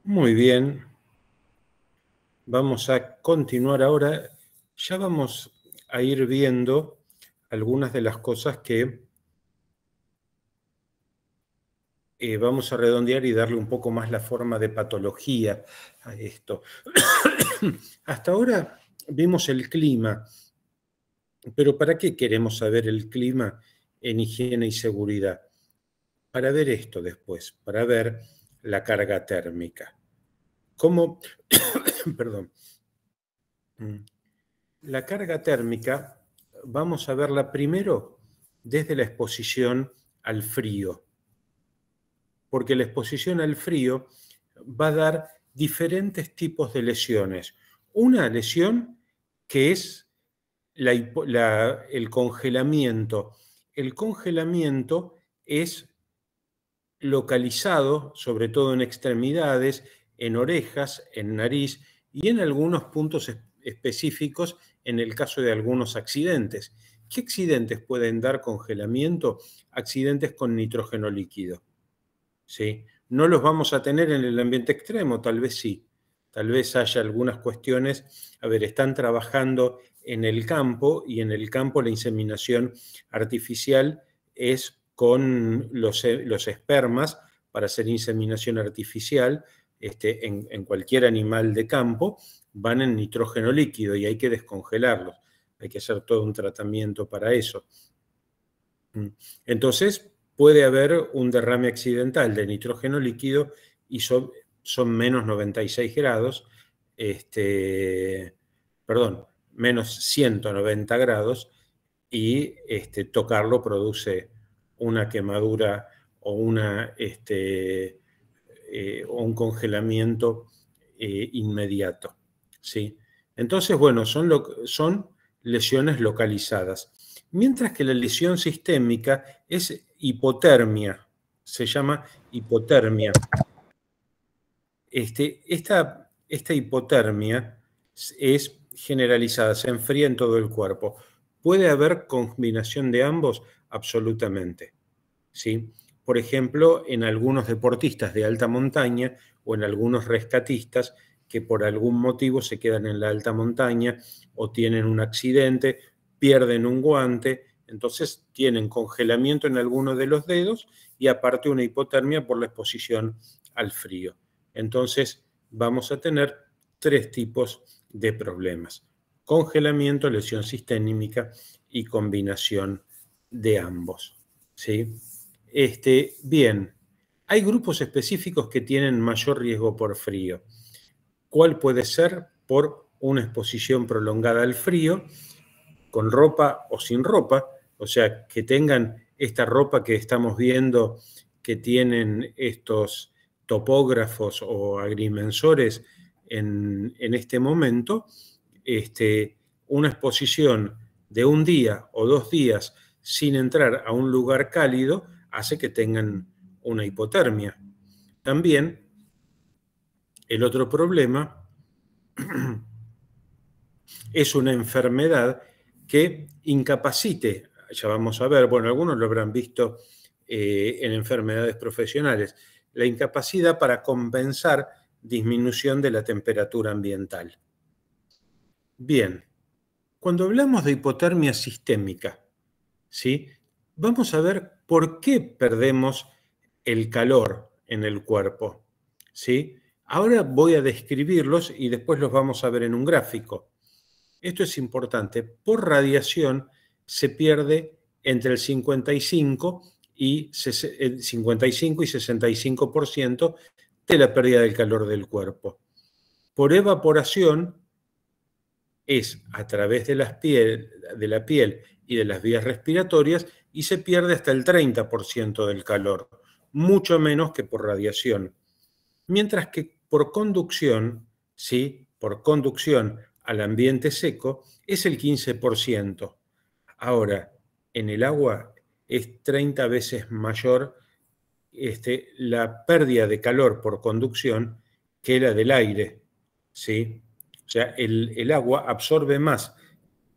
Muy bien. Vamos a continuar ahora. Ya vamos a ir viendo algunas de las cosas que vamos a redondear y darle un poco más la forma de patología a esto. Hasta ahora vimos el clima, pero ¿para qué queremos saber el clima en higiene y seguridad? Para ver esto después, para ver la carga térmica. ¿Cómo? Perdón. La carga térmica vamos a verla primero desde la exposición al frío, porque la exposición al frío va a dar diferentes tipos de lesiones. Una lesión que es el congelamiento. El congelamiento es localizado, sobre todo en extremidades, en orejas, en nariz y en algunos puntos específicos en el caso de algunos accidentes. ¿Qué accidentes pueden dar congelamiento? Accidentes con nitrógeno líquido. ¿Sí? No los vamos a tener en el ambiente extremo, tal vez sí. Tal vez haya algunas cuestiones. A ver, están trabajando en el campo y en el campo la inseminación artificial es con los espermas para hacer inseminación artificial en cualquier animal de campo, van en nitrógeno líquido y hay que descongelarlos. Hay que hacer todo un tratamiento para eso. Entonces, puede haber un derrame accidental de nitrógeno líquido y son menos 96 grados, perdón, menos 190 grados, y tocarlo produce una quemadura o, o un congelamiento inmediato, ¿sí? Entonces, bueno, son lesiones localizadas. Mientras que la lesión sistémica es hipotermia, se llama hipotermia. Esta hipotermia es generalizada, se enfría en todo el cuerpo. ¿Puede haber combinación de ambos? Absolutamente. ¿Sí? Por ejemplo, en algunos deportistas de alta montaña o en algunos rescatistas que por algún motivo se quedan en la alta montaña o tienen un accidente, pierden un guante, entonces tienen congelamiento en alguno de los dedos y aparte una hipotermia por la exposición al frío. Entonces vamos a tener tres tipos de problemas: congelamiento, lesión sistémica y combinación de ambos. ¿Sí? Bien, hay grupos específicos que tienen mayor riesgo por frío. ¿Cuál puede ser? Por una exposición prolongada al frío, con ropa o sin ropa, o sea, que tengan esta ropa que estamos viendo que tienen estos topógrafos o agrimensores en este momento, una exposición de un día o 2 días sin entrar a un lugar cálido hace que tengan una hipotermia. También el otro problema es una enfermedad que incapacite, ya vamos a ver, bueno, algunos lo habrán visto en enfermedades profesionales, la incapacidad para compensar disminución de la temperatura ambiental. Bien, cuando hablamos de hipotermia sistémica, ¿sí? Vamos a ver por qué perdemos el calor en el cuerpo, ¿sí? Ahora voy a describirlos y después los vamos a ver en un gráfico. Esto es importante. Por radiación se pierde entre el 55 y 65% de la pérdida del calor del cuerpo. Por evaporación es a través de la piel y de las vías respiratorias y se pierde hasta el 30% del calor, mucho menos que por radiación. Mientras que por conducción, ¿sí? Por conducción al ambiente seco es el 15%. Ahora, en el agua es 30 veces mayor la pérdida de calor por conducción que la del aire, ¿sí? O sea, el agua absorbe más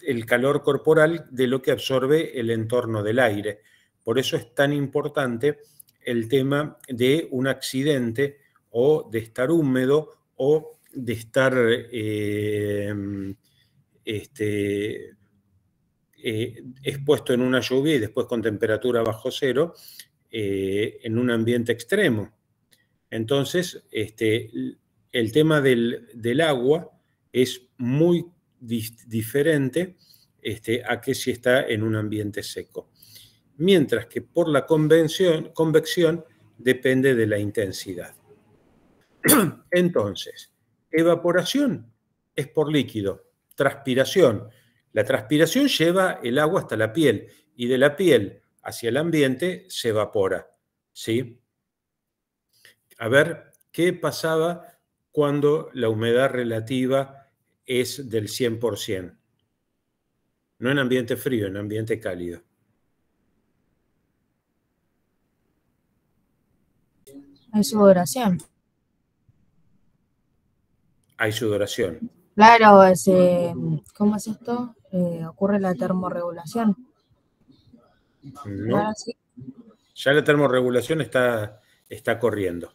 el calor corporal de lo que absorbe el entorno del aire. Por eso es tan importante el tema de un accidente o de estar húmedo o de estar expuesto en una lluvia y después con temperatura bajo cero en un ambiente extremo. Entonces, el tema del agua es muy diferente a que si está en un ambiente seco. Mientras que por la convección depende de la intensidad. Entonces, evaporación es por líquido, transpiración. La transpiración lleva el agua hasta la piel y de la piel hacia el ambiente se evapora, ¿sí? A ver, ¿qué pasaba cuando la humedad relativa es del 100%? No en ambiente frío, en ambiente cálido. Hay sudoración. Hay sudoración. Claro, ¿cómo es esto? Ocurre la termorregulación. No, Claro, sí. ya la termorregulación está corriendo.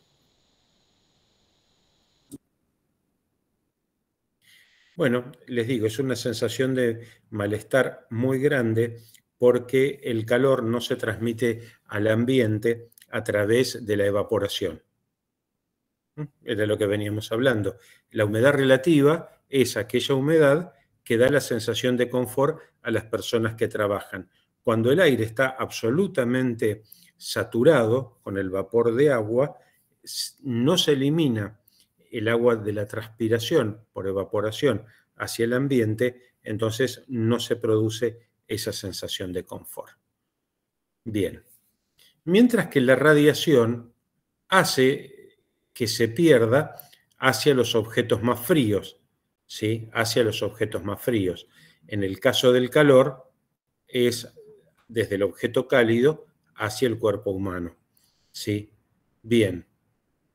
Bueno, les digo, es una sensación de malestar muy grande porque el calor no se transmite al ambiente a través de la evaporación. Es de lo que veníamos hablando. La humedad relativa es aquella humedad que da la sensación de confort a las personas que trabajan. Cuando el aire está absolutamente saturado con el vapor de agua, no se elimina el agua de la transpiración por evaporación hacia el ambiente, entonces no se produce esa sensación de confort. Bien. Mientras que la radiación hace que se pierda hacia los objetos más fríos, ¿sí? Hacia los objetos más fríos. En el caso del calor, es desde el objeto cálido hacia el cuerpo humano, ¿sí? Bien,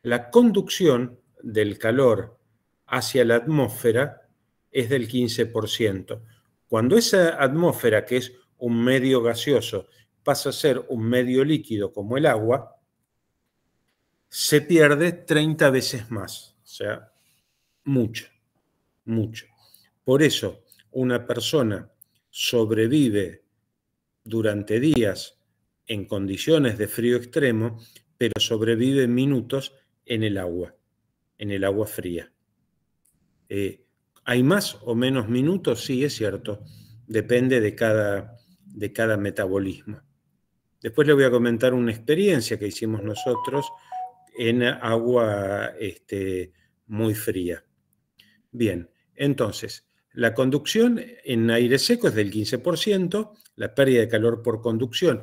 la conducción del calor hacia la atmósfera es del 15%. Cuando esa atmósfera, que es un medio gaseoso, pasa a ser un medio líquido como el agua, se pierde 30 veces más. O sea, mucho, mucho. Por eso, una persona sobrevive durante días en condiciones de frío extremo, pero sobrevive minutos en el agua fría. ¿Hay más o menos minutos? Sí, es cierto. Depende de cada metabolismo. Después le voy a comentar una experiencia que hicimos nosotros en agua muy fría. Bien, entonces, la conducción en aire seco es del 15%, la pérdida de calor por conducción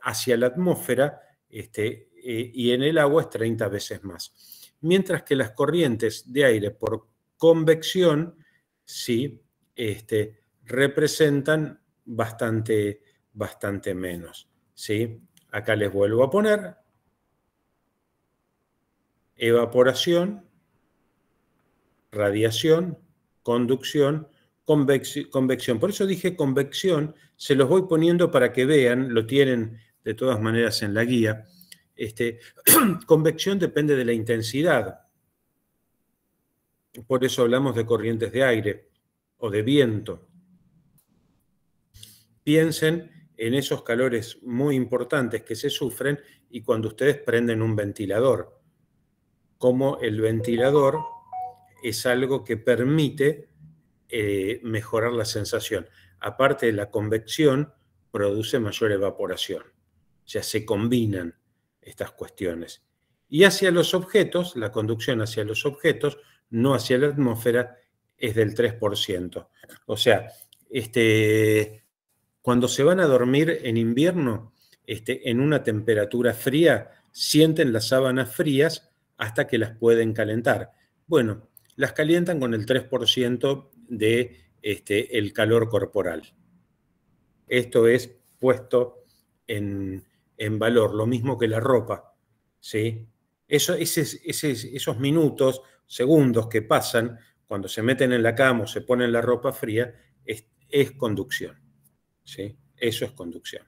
hacia la atmósfera y en el agua es 30 veces más. Mientras que las corrientes de aire por convección, sí, representan bastante menos. ¿Sí? Acá les vuelvo a poner evaporación, radiación, conducción, convección. Por eso dije convección, se los voy poniendo para que vean, lo tienen de todas maneras en la guía. Convección depende de la intensidad. Por eso hablamos de corrientes de aire o de viento. Piensen en esos calores muy importantes que se sufren y cuando ustedes prenden un ventilador. Como el ventilador es algo que permite mejorar la sensación. Aparte de la convección, produce mayor evaporación. O sea, se combinan estas cuestiones. Y hacia los objetos, la conducción hacia los objetos, no hacia la atmósfera, es del 3%. O sea, cuando se van a dormir en invierno, en una temperatura fría, sienten las sábanas frías hasta que las pueden calentar. Bueno, las calientan con el 3% de el calor corporal. Esto es puesto en valor, lo mismo que la ropa, ¿sí? Esos minutos, segundos que pasan cuando se meten en la cama o se ponen la ropa fría, es conducción, ¿sí? Eso es conducción.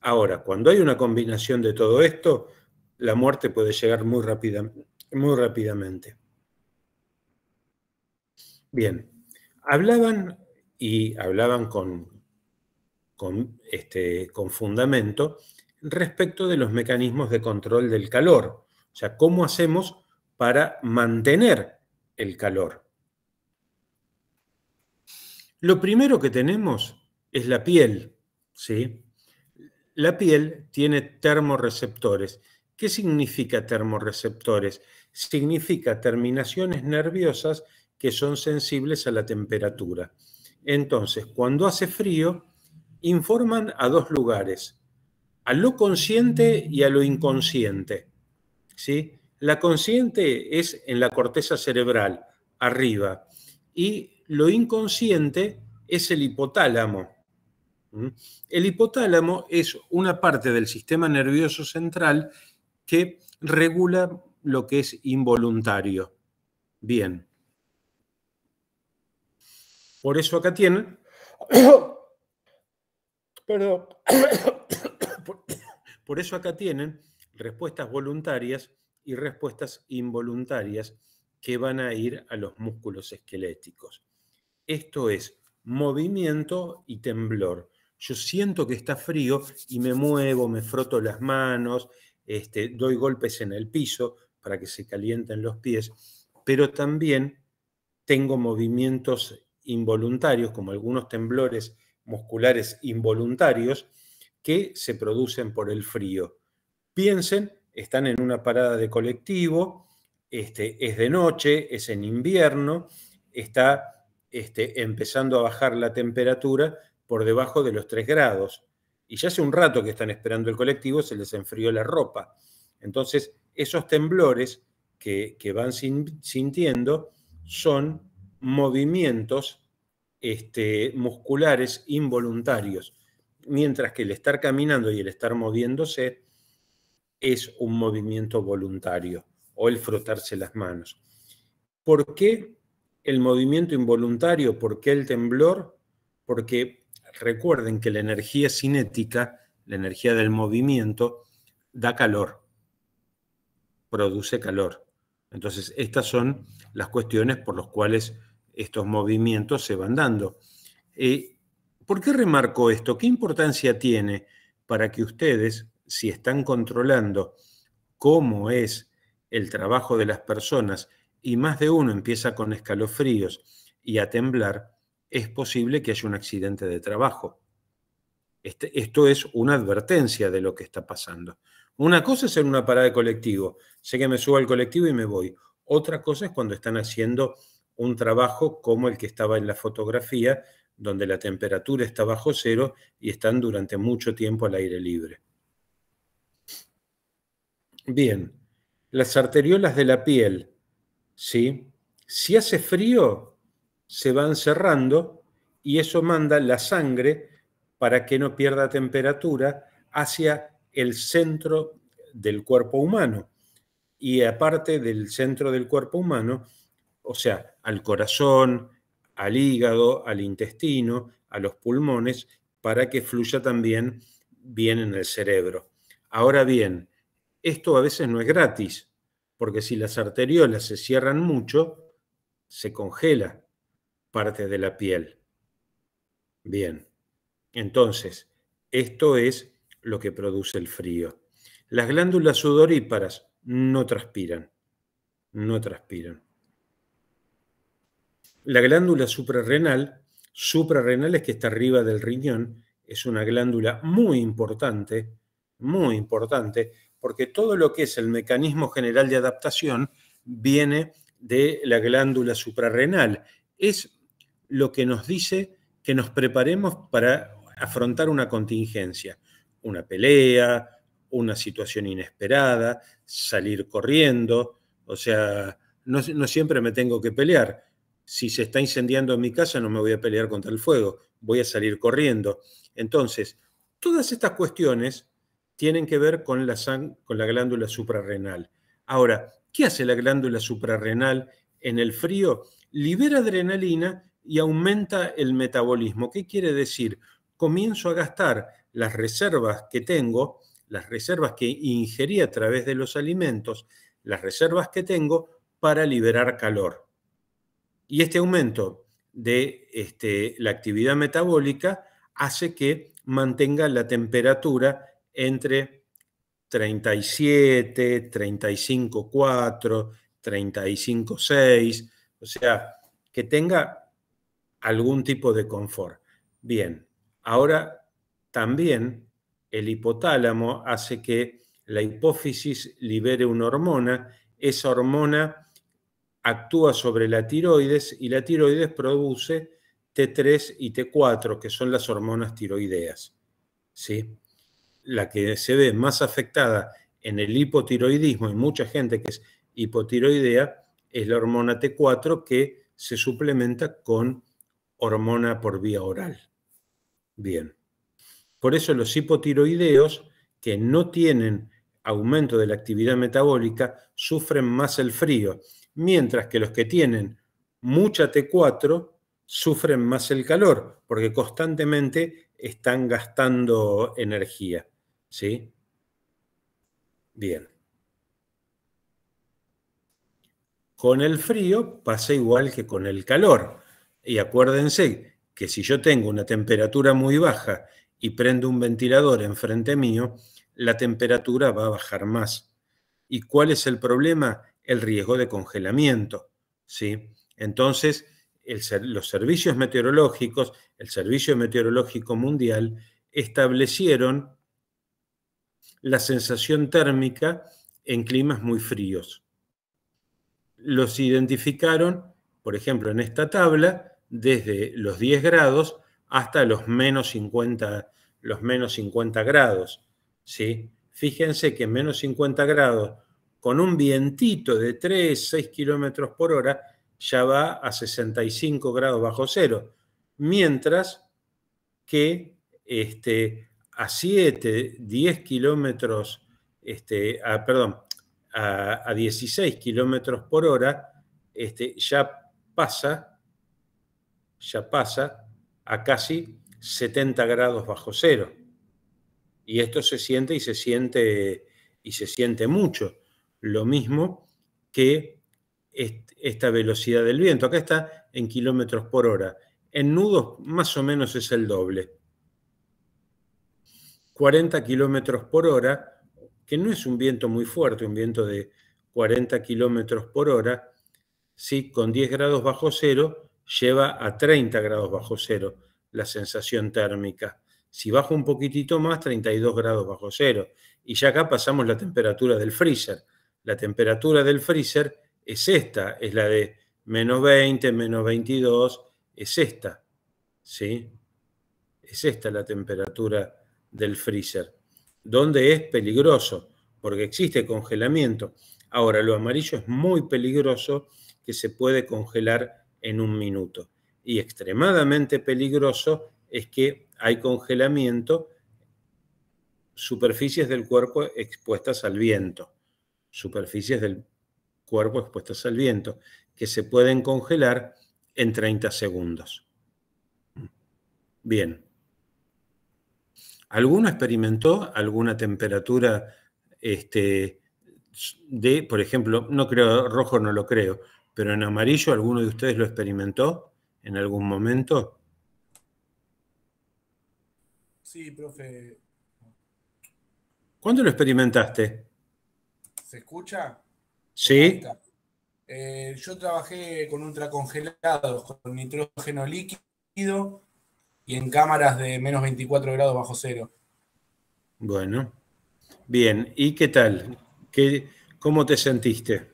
Ahora, cuando hay una combinación de todo esto, la muerte puede llegar muy rápidamente. Bien, hablaban con fundamento respecto de los mecanismos de control del calor. O sea, ¿cómo hacemos para mantener el calor? Lo primero que tenemos es la piel, ¿sí? La piel tiene termorreceptores. ¿Qué significa termorreceptores? Significa terminaciones nerviosas que son sensibles a la temperatura. Entonces, cuando hace frío, informan a dos lugares, a lo consciente y a lo inconsciente, ¿sí? La consciente es en la corteza cerebral, arriba, y lo inconsciente es el hipotálamo. El hipotálamo es una parte del sistema nervioso central que regula lo que es involuntario. Bien. Por eso acá tienen... Perdón. Por eso acá tienen respuestas voluntarias y respuestas involuntarias que van a ir a los músculos esqueléticos. Esto es movimiento y temblor. Yo siento que está frío y me muevo, me froto las manos, doy golpes en el piso para que se calienten los pies, pero también tengo movimientos involuntarios, como algunos temblores musculares involuntarios, que se producen por el frío. Piensen, están en una parada de colectivo, es de noche, es en invierno, está empezando a bajar la temperatura por debajo de los 3 grados. Y ya hace un rato que están esperando el colectivo, se les enfrió la ropa. Entonces, esos temblores que van sintiendo son movimientos musculares involuntarios, mientras que el estar caminando y el estar moviéndose es un movimiento voluntario, o el frotarse las manos. ¿Por qué el movimiento involuntario? ¿Por qué el temblor? Porque recuerden que la energía cinética, la energía del movimiento, da calor, produce calor. Entonces, estas son las cuestiones por las cuales estos movimientos se van dando. ¿Por qué remarco esto? ¿Qué importancia tiene para que ustedes, si están controlando cómo es el trabajo de las personas y más de uno empieza con escalofríos y a temblar, es posible que haya un accidente de trabajo? Esto es una advertencia de lo que está pasando. Una cosa es en una parada de colectivo. Sé que me subo al colectivo y me voy. Otra cosa es cuando están haciendo un trabajo como el que estaba en la fotografía, donde la temperatura está bajo cero y están durante mucho tiempo al aire libre. Bien, las arteriolas de la piel, ¿sí? Si hace frío, se van cerrando y eso manda la sangre, para que no pierda temperatura, hacia el centro del cuerpo humano. Y aparte del centro del cuerpo humano, o sea, al corazón, al hígado, al intestino, a los pulmones, para que fluya también bien en el cerebro. Ahora bien, esto a veces no es gratis, porque si las arteriolas se cierran mucho, se congela parte de la piel. Bien, entonces, esto es lo que produce el frío. Las glándulas sudoríparas no transpiran, no transpiran. La glándula suprarrenal es que está arriba del riñón, es una glándula muy importante, porque todo lo que es el mecanismo general de adaptación viene de la glándula suprarrenal. Es lo que nos dice que nos preparemos para afrontar una contingencia, una pelea, una situación inesperada, salir corriendo. O sea, no siempre me tengo que pelear. Si se está incendiando en mi casa, no me voy a pelear contra el fuego, voy a salir corriendo. Entonces, todas estas cuestiones tienen que ver con la glándula suprarrenal. Ahora, ¿qué hace la glándula suprarrenal en el frío? Libera adrenalina y aumenta el metabolismo. ¿Qué quiere decir? Comienzo a gastar las reservas que tengo, las reservas que ingerí a través de los alimentos, las reservas que tengo para liberar calor. Y este aumento de la actividad metabólica hace que mantenga la temperatura entre 37, 35,4, 35,6, o sea, que tenga algún tipo de confort. Bien, ahora también el hipotálamo hace que la hipófisis libere una hormona, esa hormona actúa sobre la tiroides y la tiroides produce T3 y T4, que son las hormonas tiroideas, ¿sí? La que se ve más afectada en el hipotiroidismo, y mucha gente que es hipotiroidea, es la hormona T4 que se suplementa con hormona por vía oral. Bien. Por eso los hipotiroideos que no tienen aumento de la actividad metabólica sufren más el frío, mientras que los que tienen mucha T4 sufren más el calor, porque constantemente están gastando energía. ¿Sí? Bien. Con el frío pasa igual que con el calor. Y acuérdense que si yo tengo una temperatura muy baja y prendo un ventilador enfrente mío, la temperatura va a bajar más. ¿Y cuál es el problema? El riesgo de congelamiento, ¿sí? Entonces, los servicios meteorológicos, el Servicio Meteorológico Mundial, establecieron la sensación térmica en climas muy fríos. Los identificaron, por ejemplo, en esta tabla, desde los 10 grados hasta los menos 50 grados. ¿Sí? Fíjense que menos 50 grados, con un vientito de 3, 6 kilómetros por hora, ya va a 65 grados bajo cero. Mientras que a 7, 10 kilómetros, a 16 kilómetros por hora, ya pasa a casi 70 grados bajo cero. Y esto se siente y se siente mucho. Lo mismo que esta velocidad del viento. Acá está en kilómetros por hora. En nudos más o menos es el doble. 40 kilómetros por hora, que no es un viento muy fuerte, un viento de 40 kilómetros por hora, ¿sí? Con 10 grados bajo cero, lleva a 30 grados bajo cero la sensación térmica. Si bajo un poquitito más, 32 grados bajo cero. Y ya acá pasamos la temperatura del freezer. La temperatura del freezer es esta, es la de menos 20, menos 22, es esta, ¿sí? Es esta la temperatura del freezer, donde es peligroso, porque existe congelamiento. Ahora, lo amarillo es muy peligroso, que se puede congelar en un minuto. Y extremadamente peligroso es que hay congelamiento, superficies del cuerpo expuestas al viento, superficies del cuerpo expuestas al viento, que se pueden congelar en 30 segundos. Bien. ¿Alguno experimentó alguna temperatura por ejemplo, no creo, rojo no lo creo, pero en amarillo alguno de ustedes lo experimentó en algún momento? Sí, profe. ¿Cuándo lo experimentaste? ¿Se escucha? Sí. Yo trabajé con ultracongelados, con nitrógeno líquido y en cámaras de menos 24 grados bajo cero. Bueno, bien. ¿Y qué tal? ¿Cómo te sentiste?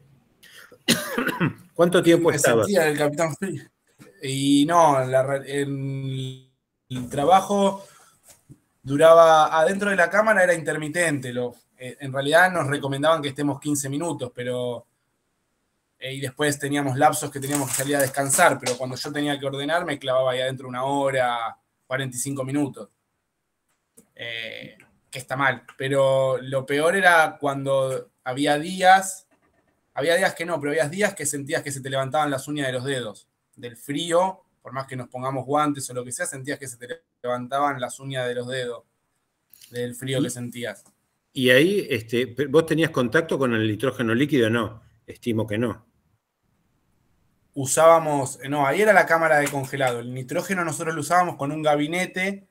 ¿Cuánto tiempo Me estabas? sentía el Capitán Frío. Y no, el trabajo duraba adentro de la cámara, era intermitente. En realidad nos recomendaban que estemos 15 minutos, pero y después teníamos lapsos que teníamos que salir a descansar, pero cuando yo tenía que ordenar me clavaba ahí adentro 1 hora, 45 minutos. Que está mal, pero lo peor era cuando había días que no, pero había días que sentías que se te levantaban las uñas de los dedos, del frío, por más que nos pongamos guantes o lo que sea, sentías que se te levantaban las uñas de los dedos, del frío que sentías. Y ahí, ¿vos tenías contacto con el nitrógeno líquido? No, estimo que no. Usábamos, no, ahí era la cámara de congelado. El nitrógeno nosotros lo usábamos con un gabinete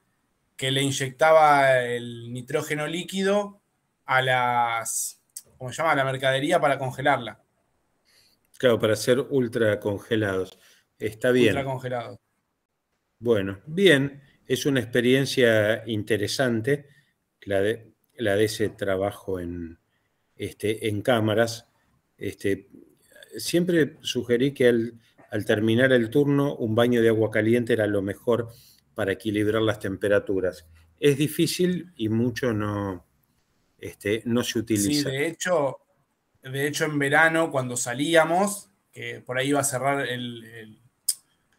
que le inyectaba el nitrógeno líquido a las, ¿cómo se llama? A la mercadería para congelarla. Claro, para ser ultra congelados. Está bien. Ultra congelado. Bueno, bien, es una experiencia interesante la de ese trabajo en cámaras. Siempre sugerí que al terminar el turno un baño de agua caliente era lo mejor para equilibrar las temperaturas. Es difícil y mucho no se utiliza. Sí, de hecho en verano cuando salíamos, que por ahí iba a cerrar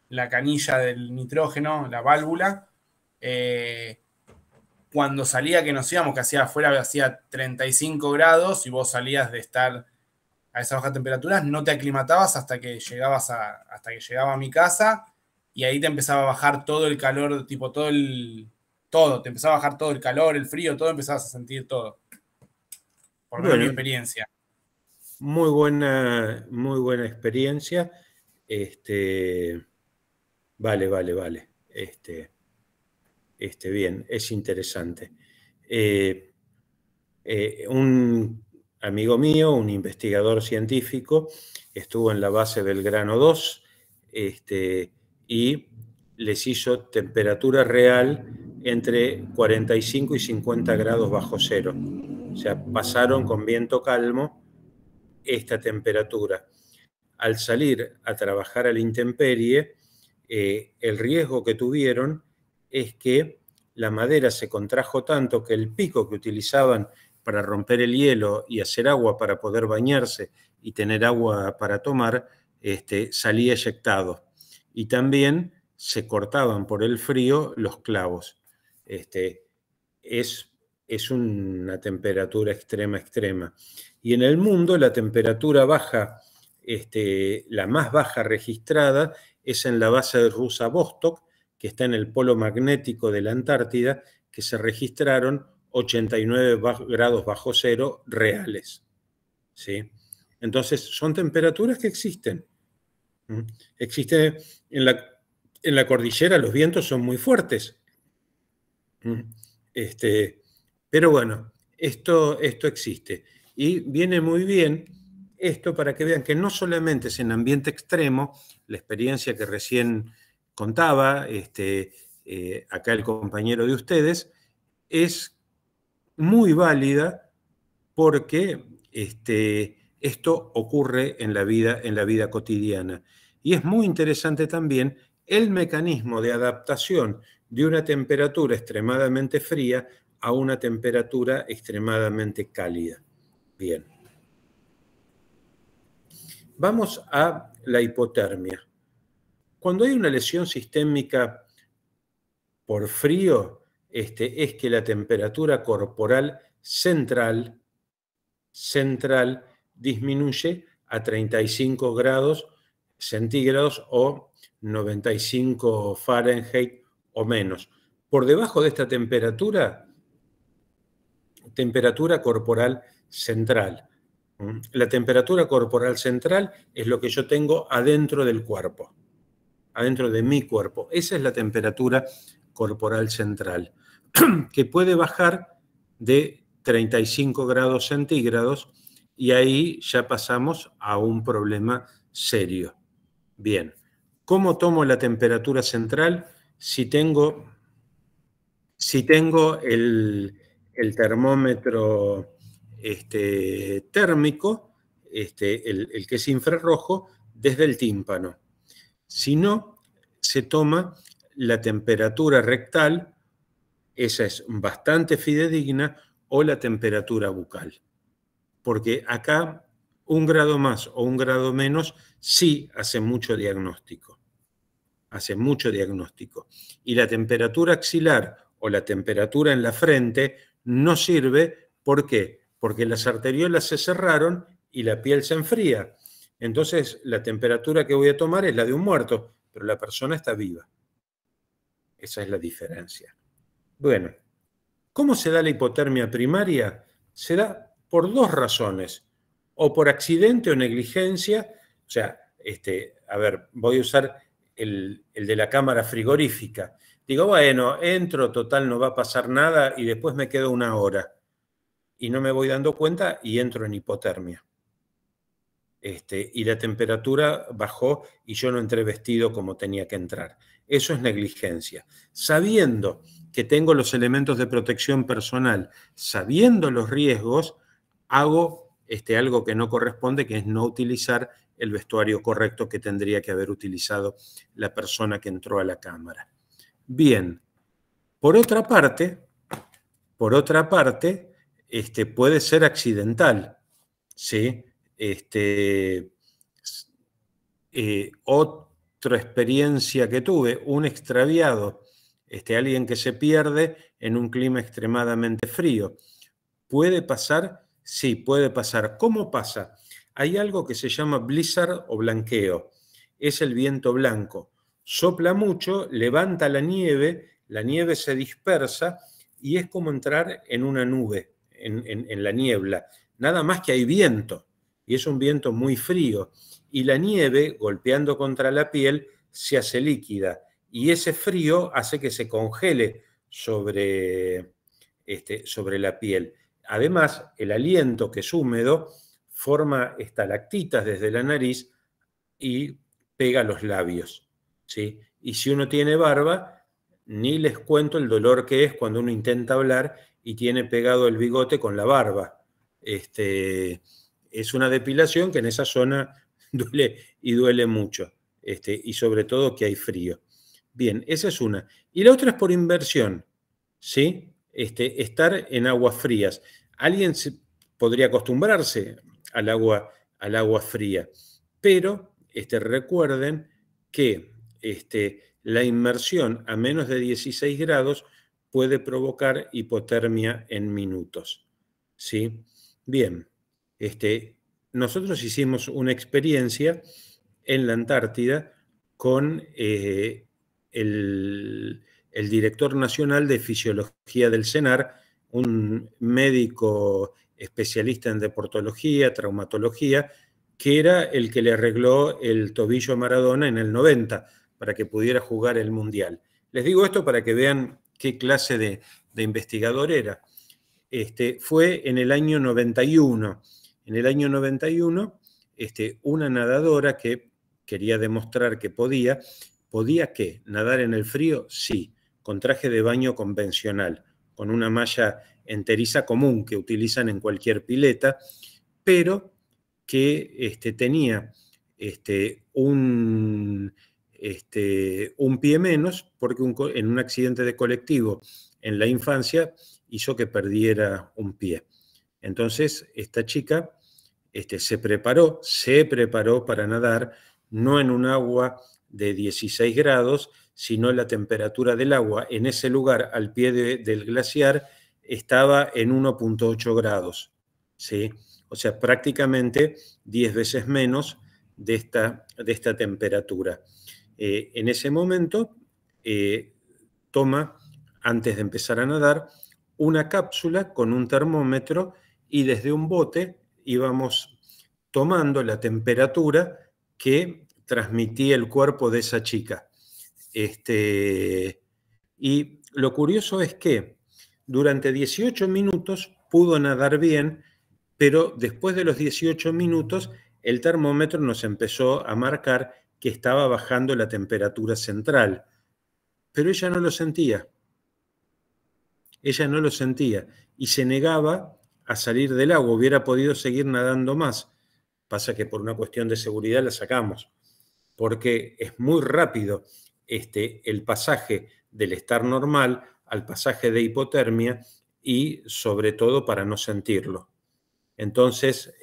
la canilla del nitrógeno, la válvula, cuando salía que nos íbamos, que hacía afuera hacía 35 grados y vos salías de estar a esas bajas temperaturas, no te aclimatabas hasta que llegaba a mi casa y ahí te empezaba a bajar todo el calor, tipo todo, te empezaba a bajar todo el calor, el frío, todo, empezabas a sentir todo. Por lo menos mi experiencia. Muy buena experiencia. Vale. Bien, es interesante. Un amigo mío, un investigador científico, estuvo en la base Belgrano 2 y les hizo temperatura real entre 45 y 50 grados bajo cero. O sea, pasaron con viento calmo esta temperatura. Al salir a trabajar a la intemperie, el riesgo que tuvieron es que la madera se contrajo tanto que el pico que utilizaban para romper el hielo y hacer agua para poder bañarse y tener agua para tomar, salía eyectado. Y también se cortaban por el frío los clavos. Es una temperatura extrema. Y en el mundo la temperatura baja, la más baja registrada es en la base rusa Vostok, que está en el polo magnético de la Antártida, que se registraron 89 grados bajo cero reales. ¿Sí? Entonces, son temperaturas que existen. Existe en la cordillera, los vientos son muy fuertes. Pero bueno, esto existe. Y viene muy bien esto para que vean que no solamente es en ambiente extremo, la experiencia que recién contaba acá el compañero de ustedes, es muy válida porque esto ocurre en la vida cotidiana. Y es muy interesante también el mecanismo de adaptación de una temperatura extremadamente fría a una temperatura extremadamente cálida. Bien. Vamos a la hipotermia. Cuando hay una lesión sistémica por frío, es que la temperatura corporal central disminuye a 35 grados centígrados o 95 Fahrenheit o menos. Por debajo de esta temperatura corporal central. La temperatura corporal central es lo que yo tengo adentro del cuerpo, adentro de mi cuerpo. Esa es la temperatura corporal central, que puede bajar de 35 grados centígrados y ahí ya pasamos a un problema serio. Bien, ¿cómo tomo la temperatura central? Si tengo el termómetro térmico, el que es infrarrojo, desde el tímpano. Si no, se toma la temperatura rectal, esa es bastante fidedigna, o la temperatura bucal. Porque acá 1 grado más o 1 grado menos sí hace mucho diagnóstico. Y la temperatura axilar o la temperatura en la frente no sirve. ¿Por qué? Porque las arteriolas se cerraron y la piel se enfría. Entonces, la temperatura que voy a tomar es la de un muerto, pero la persona está viva. Esa es la diferencia. Bueno, ¿cómo se da la hipotermia primaria? se da por dos razones, o por accidente o negligencia. O sea, a ver, voy a usar el de la cámara frigorífica. Digo, bueno, entro, total, no va a pasar nada y después me quedo una hora. Y no me voy dando cuenta y entro en hipotermia. Y la temperatura bajó y yo no entré vestido como tenía que entrar. Eso es negligencia. Sabiendo que tengo los elementos de protección personal, sabiendo los riesgos, hago algo que no corresponde, que es no utilizar el vestuario correcto que tendría que haber utilizado la persona que entró a la cámara. Bien, por otra parte, puede ser accidental, ¿sí? Otra experiencia que tuve, un extraviado, alguien que se pierde en un clima extremadamente frío. ¿Puede pasar? Sí, puede pasar. ¿Cómo pasa? Hay algo que se llama blizzard o blanqueo. Es el viento blanco. Sopla mucho, levanta la nieve se dispersa y es como entrar en una nube, en la niebla. Nada más que hay viento, y es un viento muy frío. Y la nieve, golpeando contra la piel, se hace líquida. Y ese frío hace que se congele sobre la piel. Además, el aliento, que es húmedo, forma estalactitas desde la nariz y pega los labios, ¿sí? Y si uno tiene barba, ni les cuento el dolor que es cuando uno intenta hablar y tiene pegado el bigote con la barba. Es una depilación que en esa zona duele y duele mucho, y sobre todo que hay frío. Bien, esa es una. Y la otra es por inversión, ¿sí? Estar en aguas frías. Alguien podría acostumbrarse al agua fría, pero recuerden que la inmersión a menos de 16 grados puede provocar hipotermia en minutos, ¿sí? Bien, nosotros hicimos una experiencia en la Antártida con el director nacional de fisiología del CENAR, un médico especialista en deportología, traumatología, que era el que le arregló el tobillo a Maradona en el 90 para que pudiera jugar el Mundial. Les digo esto para que vean qué clase de investigador era. Fue en el año 91. En el año 91, una nadadora que quería demostrar que podía ¿qué? ¿Nadar en el frío? Sí, con traje de baño convencional, con una malla enteriza común que utilizan en cualquier pileta, pero que tenía un pie menos porque en un accidente de colectivo en la infancia hizo que perdiera un pie. Entonces, esta chica se preparó para nadar, no en un agua de 16 grados, sino la temperatura del agua en ese lugar, al pie del glaciar, estaba en 1.8 grados, ¿sí? O sea, prácticamente 10 veces menos de esta temperatura. En ese momento, toma, antes de empezar a nadar, una cápsula con un termómetro y desde un bote íbamos tomando la temperatura que transmitía el cuerpo de esa chica. Y lo curioso es que durante 18 minutos pudo nadar bien, pero después de los 18 minutos el termómetro nos empezó a marcar que estaba bajando la temperatura central. Pero ella no lo sentía. Ella no lo sentía y se negaba a salir del agua. Hubiera podido seguir nadando más. Pasa que por una cuestión de seguridad la sacamos, porque es muy rápido el pasaje del estar normal al pasaje de hipotermia y sobre todo para no sentirlo. Entonces,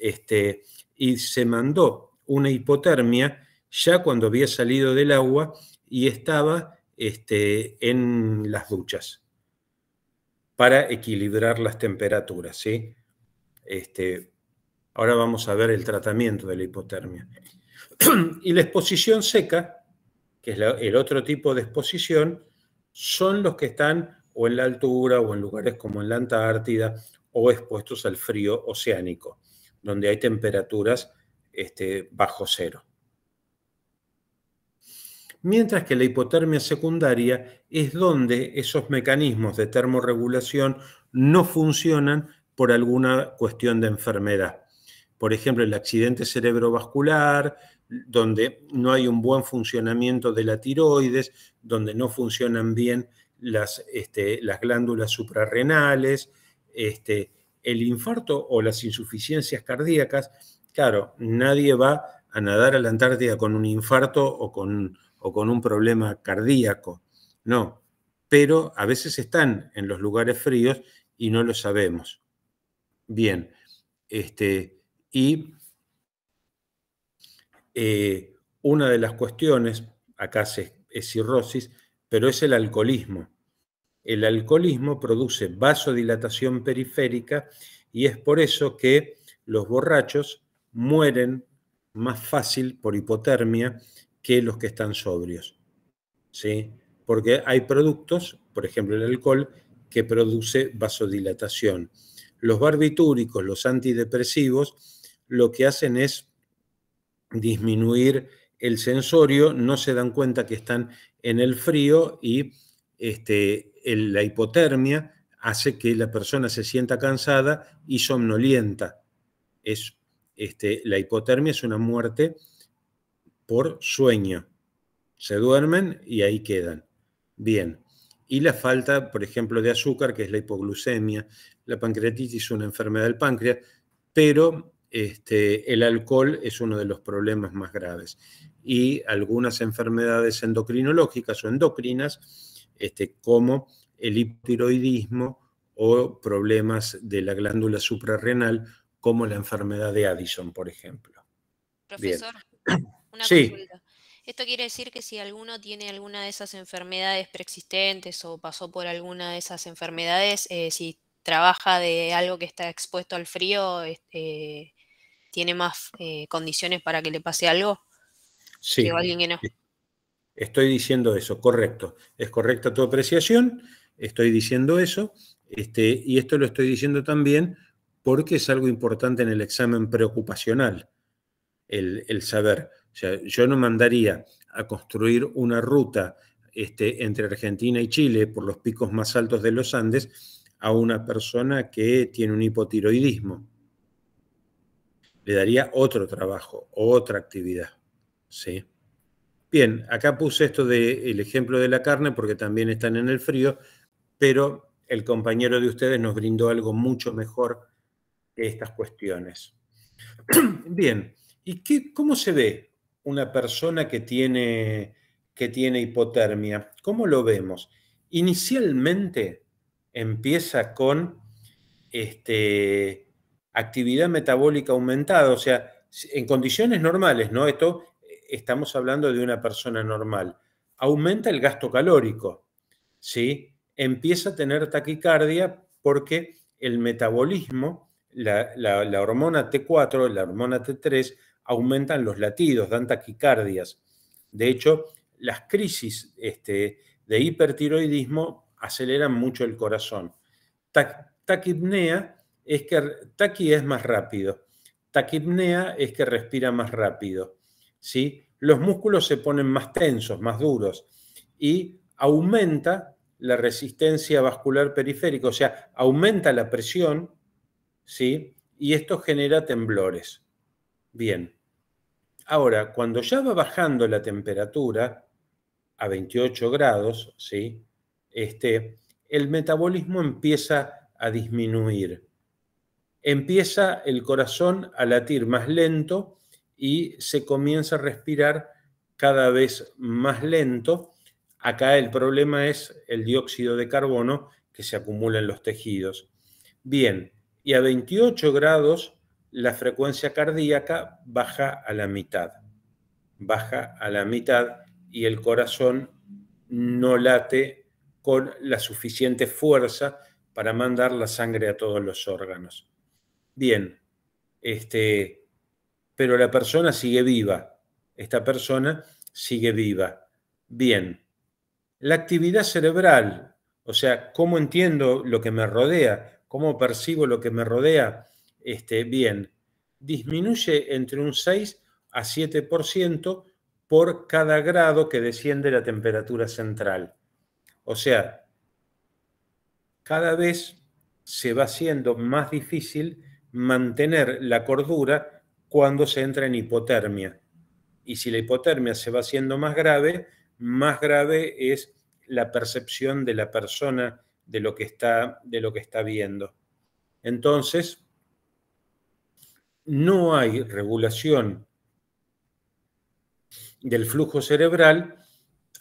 y se mandó una hipotermia ya cuando había salido del agua y estaba en las duchas para equilibrar las temperaturas, ¿sí? Ahora vamos a ver el tratamiento de la hipotermia. Y la exposición seca, que es el otro tipo de exposición, son los que están o en la altura o en lugares como en la Antártida o expuestos al frío oceánico, donde hay temperaturas bajo cero. Mientras que la hipotermia secundaria es donde esos mecanismos de termorregulación no funcionan por alguna cuestión de enfermedad. Por ejemplo, el accidente cerebrovascular, donde no hay un buen funcionamiento de la tiroides, donde no funcionan bien las glándulas suprarrenales, el infarto o las insuficiencias cardíacas. Claro, nadie va a nadar a la Antártida con un infarto o con un problema cardíaco, no, pero a veces están en los lugares fríos y no lo sabemos. Bien, una de las cuestiones, acá es cirrosis, pero es el alcoholismo. El alcoholismo produce vasodilatación periférica y es por eso que los borrachos mueren más fácil por hipotermia que los que están sobrios, ¿sí? Porque hay productos, por ejemplo el alcohol, que produce vasodilatación. Los barbitúricos, los antidepresivos, lo que hacen es disminuir el sensorio, no se dan cuenta que están en el frío y la hipotermia hace que la persona se sienta cansada y somnolienta. La hipotermia es una muerte por sueño. Se duermen y ahí quedan. Bien. Y la falta, por ejemplo, de azúcar, que es la hipoglucemia, la pancreatitis es una enfermedad del páncreas, pero el alcohol es uno de los problemas más graves. Y algunas enfermedades endocrinológicas o endocrinas, como el hipotiroidismo o problemas de la glándula suprarrenal, como la enfermedad de Addison, por ejemplo. Profesor, una Sí. consulta. ¿Esto quiere decir que si alguno tiene alguna de esas enfermedades preexistentes o pasó por alguna de esas enfermedades, si trabaja de algo que está expuesto al frío, tiene más condiciones para que le pase algo Sí, que alguien que no? estoy diciendo eso, correcto. Es correcta tu apreciación, estoy diciendo eso, y esto lo estoy diciendo también porque es algo importante en el examen preocupacional, el saber. O sea, yo no mandaría a construir una ruta entre Argentina y Chile por los picos más altos de los Andes a una persona que tiene un hipotiroidismo. Le daría otro trabajo, otra actividad, ¿sí? Bien, acá puse esto del ejemplo de la carne porque también están en el frío, pero el compañero de ustedes nos brindó algo mucho mejor que estas cuestiones. Bien, ¿y cómo se ve una persona que tiene hipotermia? ¿Cómo lo vemos? Inicialmente empieza con actividad metabólica aumentada, o sea, en condiciones normales, ¿no? Estamos hablando de una persona normal. Aumenta el gasto calórico, ¿sí? Empieza a tener taquicardia porque el metabolismo, la hormona T4, la hormona T3, aumentan los latidos, dan taquicardias. De hecho, las crisis de hipertiroidismo aceleran mucho el corazón. Taquipnea es que taqui es más rápido. Taquipnea es que respira más rápido, ¿sí? Los músculos se ponen más tensos, más duros y aumenta la resistencia vascular periférica, o sea, aumenta la presión, ¿sí? Y esto genera temblores. Bien. Ahora, cuando ya va bajando la temperatura a 28 grados, ¿sí? El metabolismo empieza a disminuir. Empieza el corazón a latir más lento y se comienza a respirar cada vez más lento. Acá el problema es el dióxido de carbono que se acumula en los tejidos. Bien, y a 28 grados la frecuencia cardíaca baja a la mitad. Baja a la mitad y el corazón no late con la suficiente fuerza para mandar la sangre a todos los órganos. Bien, pero la persona sigue viva. Esta persona sigue viva. Bien, la actividad cerebral, o sea, ¿cómo entiendo lo que me rodea? ¿Cómo percibo lo que me rodea? Bien, disminuye entre un 6 a 7% por cada grado que desciende la temperatura central. O sea, cada vez se va haciendo más difícil mantener la cordura cuando se entra en hipotermia. Y si la hipotermia se va haciendo más grave es la percepción de la persona de lo que está viendo. Entonces, no hay regulación del flujo cerebral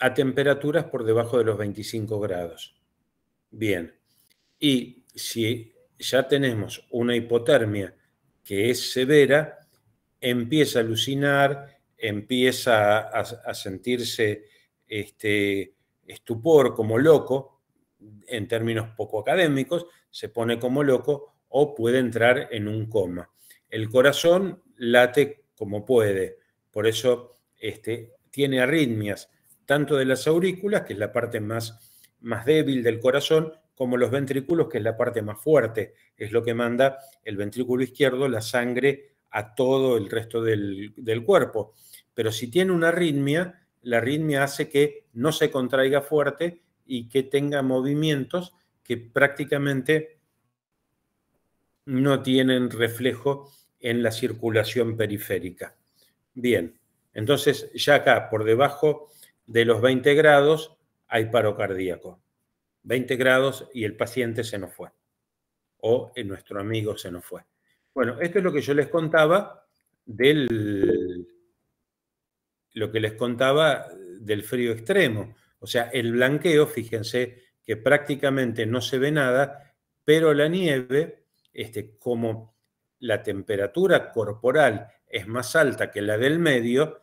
a temperaturas por debajo de los 25 grados. Bien, y si ya tenemos una hipotermia que es severa, empieza a alucinar, empieza a sentirse estupor, como loco, en términos poco académicos, se pone como loco o puede entrar en un coma. El corazón late como puede, por eso tiene arritmias, tanto de las aurículas, que es la parte más débil del corazón, como los ventrículos, que es la parte más fuerte, es lo que manda el ventrículo izquierdo, la sangre a todo el resto del cuerpo. Pero si tiene una arritmia, la arritmia hace que no se contraiga fuerte y que tenga movimientos que prácticamente no tienen reflejo en la circulación periférica. Bien, entonces ya acá, por debajo de los 20 grados, hay paro cardíaco. 20 grados y el paciente se nos fue. O nuestro amigo se nos fue. Bueno, esto es lo que yo les contaba del frío extremo. O sea, el blanqueo, fíjense que prácticamente no se ve nada, pero la nieve, como la temperatura corporal es más alta que la del medio,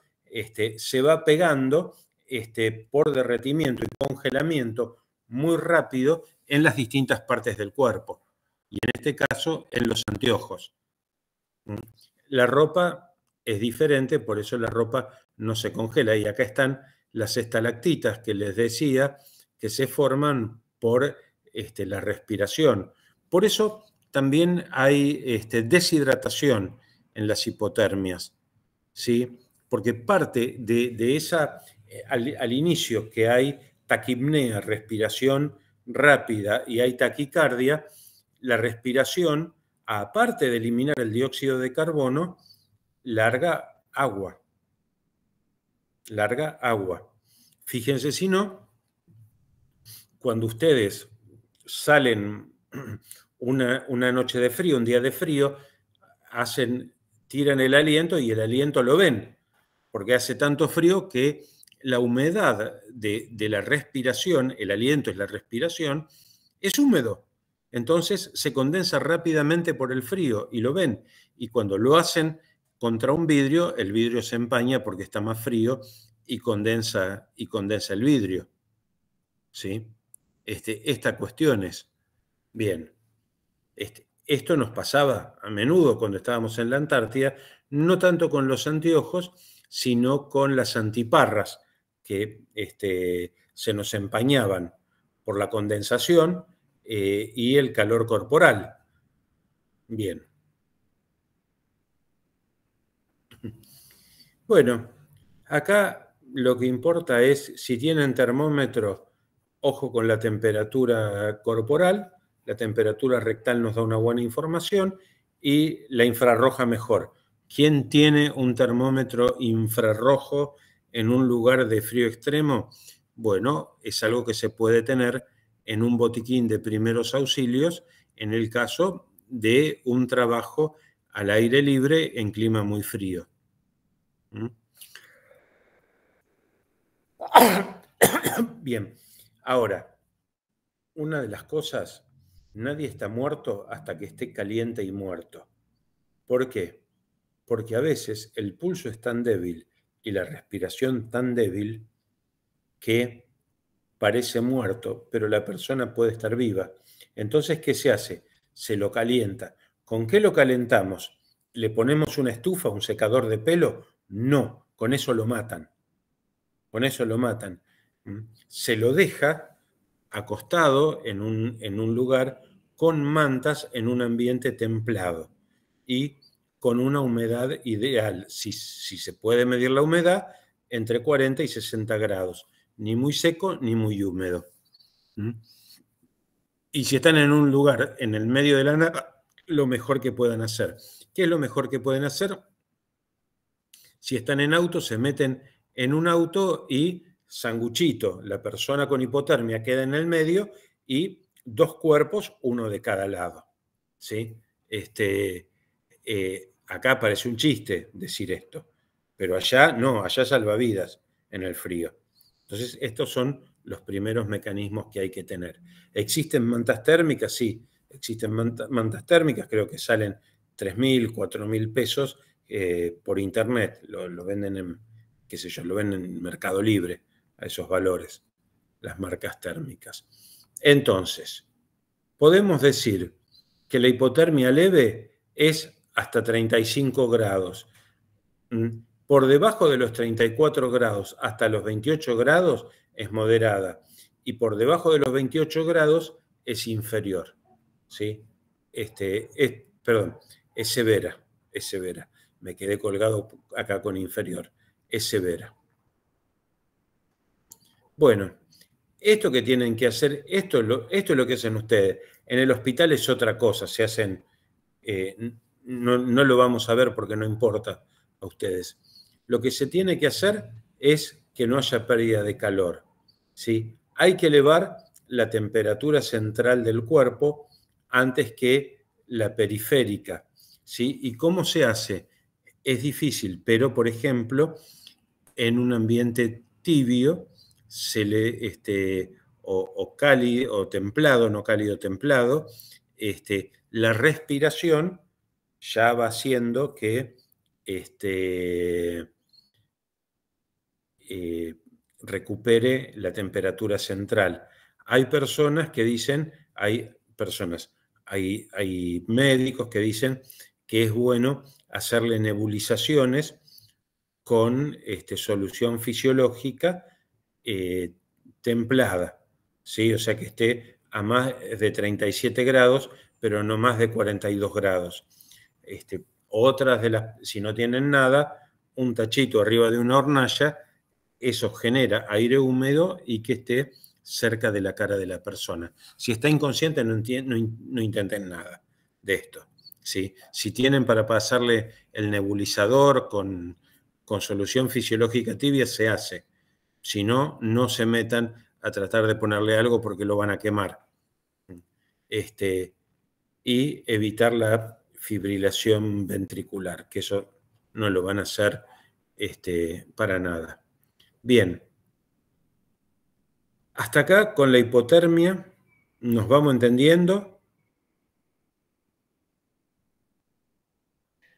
se va pegando por derretimiento y congelamiento muy rápido en las distintas partes del cuerpo. Y en este caso, en los anteojos. La ropa es diferente, por eso la ropa no se congela. Y acá están las estalactitas que les decía que se forman por la respiración. Por eso también hay deshidratación en las hipotermias, ¿sí? Porque parte de esa, al inicio que hay taquipnea, respiración rápida, y hay taquicardia, la respiración, aparte de eliminar el dióxido de carbono, larga agua. Larga agua. Fíjense si no, cuando ustedes salen una noche de frío, un día de frío, tiran el aliento y el aliento lo ven, porque hace tanto frío que la humedad de la respiración, el aliento es la respiración, es húmedo. Entonces se condensa rápidamente por el frío y lo ven. Y cuando lo hacen contra un vidrio, el vidrio se empaña porque está más frío y condensa el vidrio. ¿Sí? Esta cuestión es, bien, esto nos pasaba a menudo cuando estábamos en la Antártida, no tanto con los anteojos, sino con las antiparras que se nos empañaban por la condensación y el calor corporal. Bien. Bueno, acá lo que importa es, si tienen termómetro, ojo con la temperatura corporal, la temperatura rectal nos da una buena información y la infrarroja mejor. ¿Quién tiene un termómetro infrarrojo en un lugar de frío extremo? Bueno, es algo que se puede tener en un botiquín de primeros auxilios en el caso de un trabajo al aire libre en clima muy frío. Bien, ahora, una de las cosas, nadie está muerto hasta que esté caliente y muerto. ¿Por qué? Porque a veces el pulso es tan débil y la respiración tan débil que parece muerto, pero la persona puede estar viva. Entonces, ¿qué se hace? Se lo calienta. ¿Con qué lo calentamos? ¿Le ponemos una estufa, un secador de pelo? No, con eso lo matan. Con eso lo matan. Se lo deja acostado en un lugar con mantas en un ambiente templado y con una humedad ideal, si se puede medir la humedad, entre 40 y 60 grados, ni muy seco ni muy húmedo. Y si están en un lugar en el medio de la nada, lo mejor que puedan hacer. ¿Qué es lo mejor que pueden hacer? Si están en auto, se meten en un auto y sanguchito, la persona con hipotermia queda en el medio y 2 cuerpos, uno de cada lado. ¿Sí? Acá parece un chiste decir esto, pero allá no, allá salvavidas en el frío. Entonces, estos son los primeros mecanismos que hay que tener. ¿Existen mantas térmicas? Sí, existen mantas térmicas, creo que salen 3.000, 4.000 pesos por internet, lo venden en, qué sé yo, lo venden en Mercado Libre a esos valores, las marcas térmicas. Entonces, podemos decir que la hipotermia leve es hasta 35 grados. Por debajo de los 34 grados hasta los 28 grados es moderada y por debajo de los 28 grados es inferior. ¿Sí? Perdón, es severa, es severa. Me quedé colgado acá con inferior. Es severa. Bueno, esto que tienen que hacer, esto es lo que hacen ustedes. En el hospital es otra cosa, se hacen, no lo vamos a ver porque no importa a ustedes. Lo que se tiene que hacer es que no haya pérdida de calor. ¿Sí? Hay que elevar la temperatura central del cuerpo antes que la periférica. ¿Sí? ¿Y cómo se hace? Es difícil, pero por ejemplo, en un ambiente tibio, o cálido o templado, no cálido templado, la respiración ya va haciendo que recupere la temperatura central. Hay personas que dicen, hay médicos que dicen que es bueno hacerle nebulizaciones con solución fisiológica templada, ¿sí? O sea que esté a más de 37 grados, pero no más de 42 grados. Otras de las, si no tienen nada, un tachito arriba de una hornalla, eso genera aire húmedo y que esté cerca de la cara de la persona. Si está inconsciente, no intenten nada de esto. ¿Sí? Si tienen para pasarle el nebulizador con solución fisiológica tibia, se hace. Si no, no se metan a tratar de ponerle algo porque lo van a quemar. Y evitar la fibrilación ventricular, que eso no lo van a hacer para nada. Bien. Hasta acá con la hipotermia, ¿nos vamos entendiendo?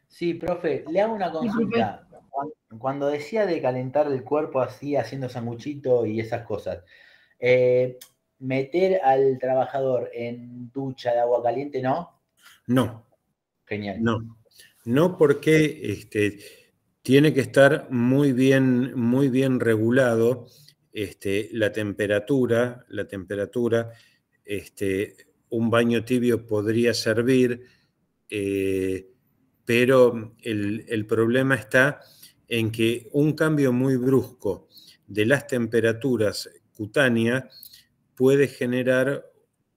Sí, profe, le hago una consulta. Cuando decía de calentar el cuerpo así, haciendo sanguchito y esas cosas, ¿meter al trabajador en ducha de agua caliente, no? No. Genial. No porque tiene que estar muy bien regulado la temperatura. Un baño tibio podría servir, pero el problema está en que un cambio muy brusco de las temperaturas cutáneas puede generar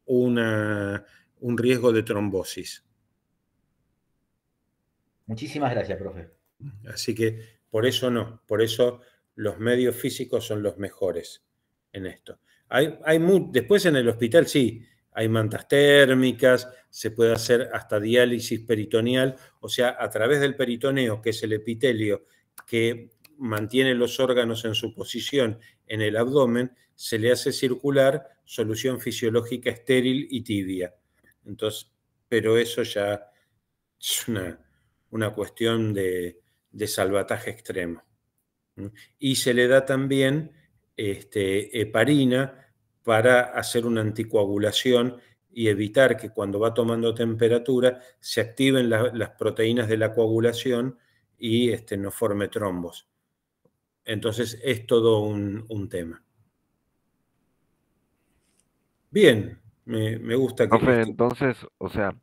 un riesgo de trombosis. Muchísimas gracias, profe. Así que por eso los medios físicos son los mejores en esto. Después en el hospital sí, hay mantas térmicas, se puede hacer hasta diálisis peritoneal, o sea, a través del peritoneo, que es el epitelio que mantiene los órganos en su posición en el abdomen, se le hace circular solución fisiológica estéril y tibia. Entonces, pero eso ya es una cuestión de salvataje extremo. Y se le da también heparina para hacer una anticoagulación y evitar que cuando va tomando temperatura se activen las proteínas de la coagulación y no forme trombos. Entonces es todo un tema. Bien, Me gusta que Profe, esto. entonces, o sea,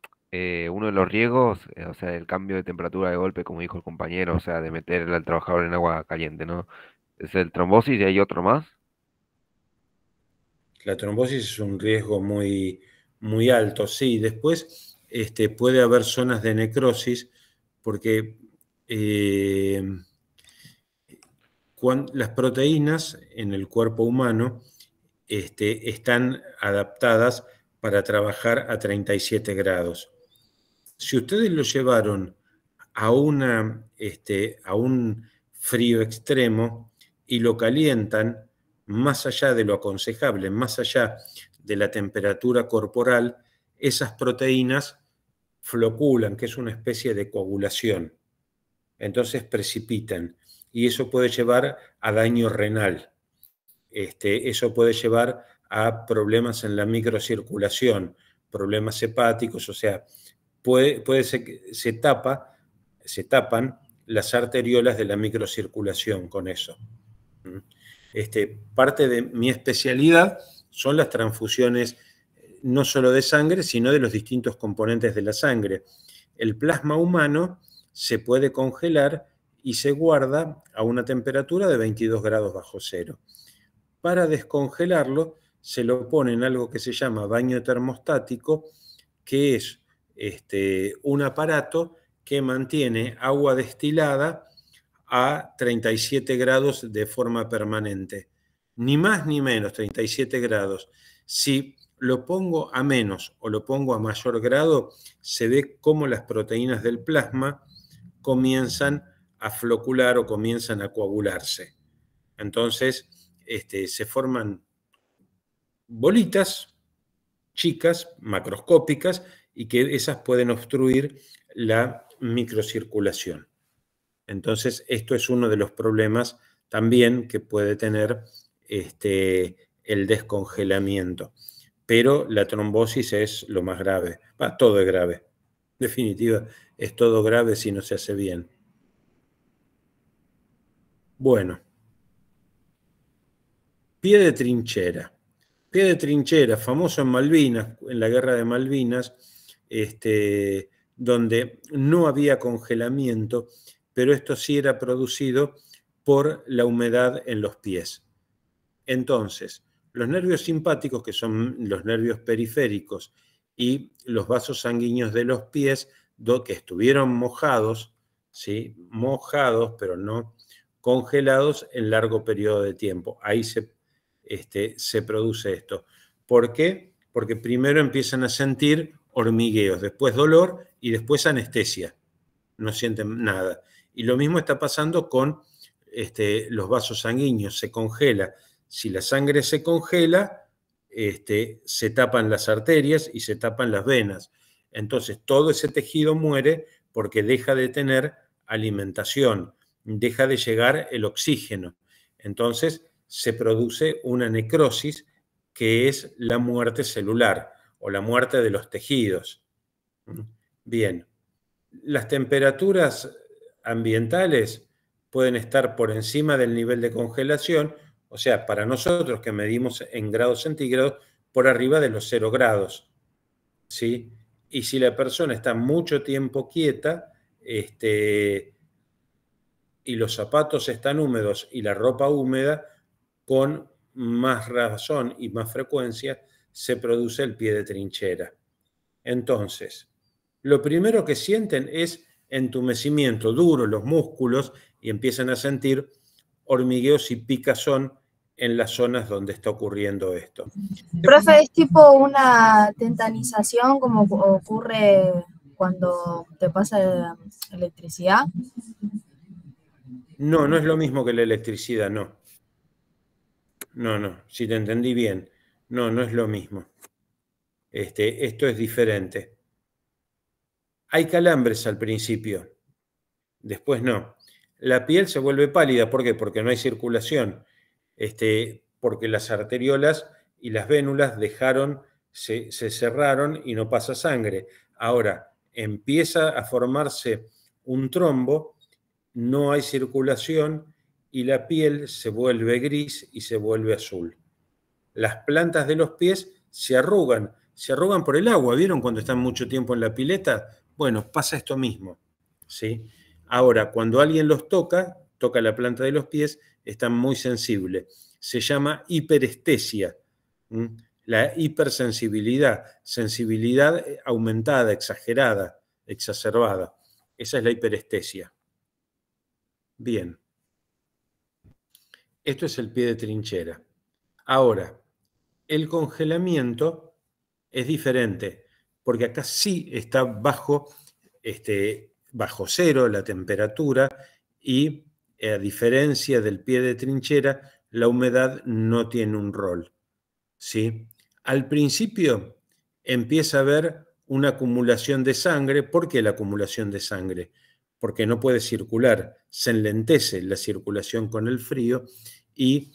uno de los riesgos, o sea, el cambio de temperatura de golpe, como dijo el compañero, o sea, de meter al trabajador en agua caliente, ¿no? Es el trombosis y hay otro más. La trombosis es un riesgo muy, muy alto, sí. Después puede haber zonas de necrosis porque eh, las proteínas en el cuerpo humano están adaptadas para trabajar a 37 grados. Si ustedes lo llevaron a un frío extremo y lo calientan más allá de lo aconsejable, más allá de la temperatura corporal, esas proteínas floculan, que es una especie de coagulación. Entonces precipitan y eso puede llevar a daño renal. Eso puede llevar a problemas en la microcirculación, problemas hepáticos, o sea, puede ser que se tapan las arteriolas de la microcirculación con eso. Parte de mi especialidad son las transfusiones no solo de sangre, sino de los distintos componentes de la sangre. El plasma humano se puede congelar y se guarda a una temperatura de 22 grados bajo cero. Para descongelarlo, se lo pone en algo que se llama baño termostático, que es un aparato que mantiene agua destilada a 37 grados de forma permanente. Ni más ni menos, 37 grados. Si lo pongo a menos o lo pongo a mayor grado, se ve cómo las proteínas del plasma comienzan a flocular o comienzan a coagularse. Entonces, se forman bolitas chicas, macroscópicas, y que esas pueden obstruir la microcirculación. Entonces, esto es uno de los problemas también que puede tener el descongelamiento. Pero la trombosis es lo más grave. Todo es grave. En definitiva, es todo grave si no se hace bien. Bueno. Pie de trinchera. Pie de trinchera, famoso en Malvinas, en la guerra de Malvinas, donde no había congelamiento, pero esto sí era producido por la humedad en los pies. Entonces, los nervios simpáticos, que son los nervios periféricos, y los vasos sanguíneos de los pies, que estuvieron mojados, ¿sí? Mojados, pero no congelados en largo periodo de tiempo. Ahí se produce esto. ¿Por qué? Porque primero empiezan a sentir hormigueos, después dolor y después anestesia. No sienten nada. Y lo mismo está pasando con los vasos sanguíneos. Se congela. Si la sangre se congela, se tapan las arterias y se tapan las venas. Entonces todo ese tejido muere porque deja de tener alimentación, deja de llegar el oxígeno. Entonces se produce una necrosis que es la muerte celular o la muerte de los tejidos. Bien, las temperaturas ambientales pueden estar por encima del nivel de congelación, o sea, para nosotros que medimos en grados centígrados, por arriba de los 0 grados, ¿sí? Y si la persona está mucho tiempo quieta, y los zapatos están húmedos y la ropa húmeda, con más razón y más frecuencia se produce el pie de trinchera. Entonces, lo primero que sienten es entumecimiento duro, los músculos, y empiezan a sentir hormigueos y picazón en las zonas donde está ocurriendo esto. Profe, ¿es tipo una tentanización como ocurre cuando te pasa electricidad? No, no es lo mismo que la electricidad, no. No, si te entendí bien. No es lo mismo. Esto es diferente. Hay calambres al principio, después no. La piel se vuelve pálida, ¿por qué? Porque no hay circulación, porque las arteriolas y las vénulas se cerraron y no pasa sangre. Ahora, empieza a formarse un trombo, no hay circulación y la piel se vuelve gris y se vuelve azul. Las plantas de los pies se arrugan, se arrugan por el agua. ¿Vieron cuando están mucho tiempo en la pileta? Bueno, pasa esto mismo, ¿sí? Ahora, cuando alguien los toca la planta de los pies, están muy sensibles. Se llama hiperestesia. La hipersensibilidad, sensibilidad aumentada, exagerada, exacerbada. Esa es la hiperestesia. Bien. Esto es el pie de trinchera. Ahora, el congelamiento es diferente, porque acá sí está bajo cero la temperatura y a diferencia del pie de trinchera, la humedad no tiene un rol, ¿sí? Al principio empieza a haber una acumulación de sangre. ¿Por qué la acumulación de sangre? Porque no puede circular, se enlentece la circulación con el frío, y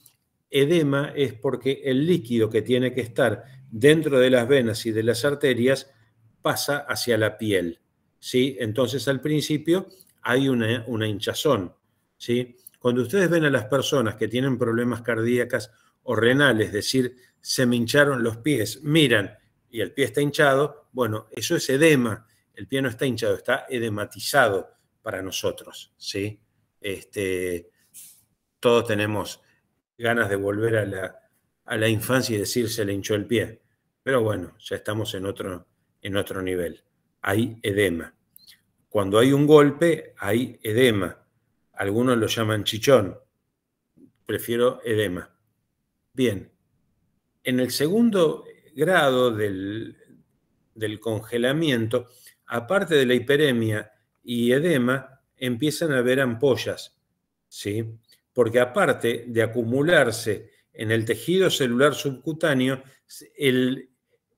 edema es porque el líquido que tiene que estar dentro de las venas y de las arterias pasa hacia la piel, ¿sí? Entonces al principio hay una hinchazón, ¿sí? Cuando ustedes ven a las personas que tienen problemas cardíacos o renales, es decir, se me hincharon los pies, miran y el pie está hinchado, bueno, eso es edema. El pie no está hinchado, está edematizado para nosotros, ¿sí? Todos tenemos ganas de volver a la infancia y decir se le hinchó el pie, pero bueno, ya estamos en otro nivel. Hay edema. Cuando hay un golpe, hay edema. Algunos lo llaman chichón. Prefiero edema. Bien. En el segundo grado del congelamiento, aparte de la hiperemia y edema, empiezan a haber ampollas, ¿sí? Porque aparte de acumularse en el tejido celular subcutáneo, el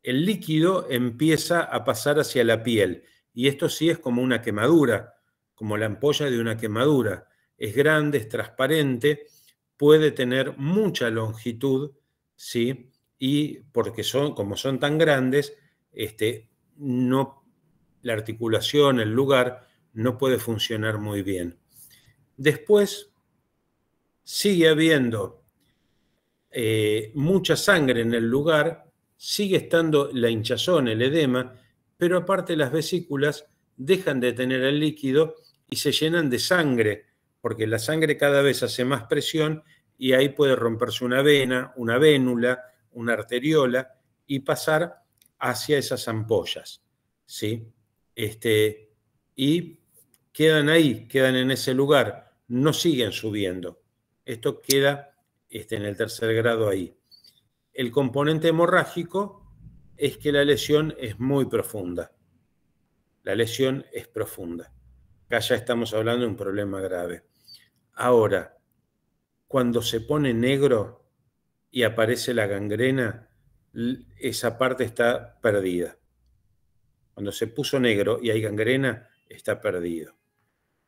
líquido empieza a pasar hacia la piel. Y esto sí es como una quemadura, como la ampolla de una quemadura. Es grande, es transparente, puede tener mucha longitud, ¿sí? Y porque como son tan grandes, la articulación, el lugar, no puede funcionar muy bien. Después sigue habiendo mucha sangre en el lugar, sigue estando la hinchazón, el edema, pero aparte las vesículas dejan de tener el líquido y se llenan de sangre, porque la sangre cada vez hace más presión y ahí puede romperse una vena, una vénula, una arteriola y pasar hacia esas ampollas, ¿sí? Y quedan ahí, quedan en ese lugar, no siguen subiendo. Esto queda en el tercer grado ahí. El componente hemorrágico es que la lesión es muy profunda. La lesión es profunda. Acá ya estamos hablando de un problema grave. Ahora, cuando se pone negro y aparece la gangrena, esa parte está perdida. Cuando se puso negro y hay gangrena, está perdido.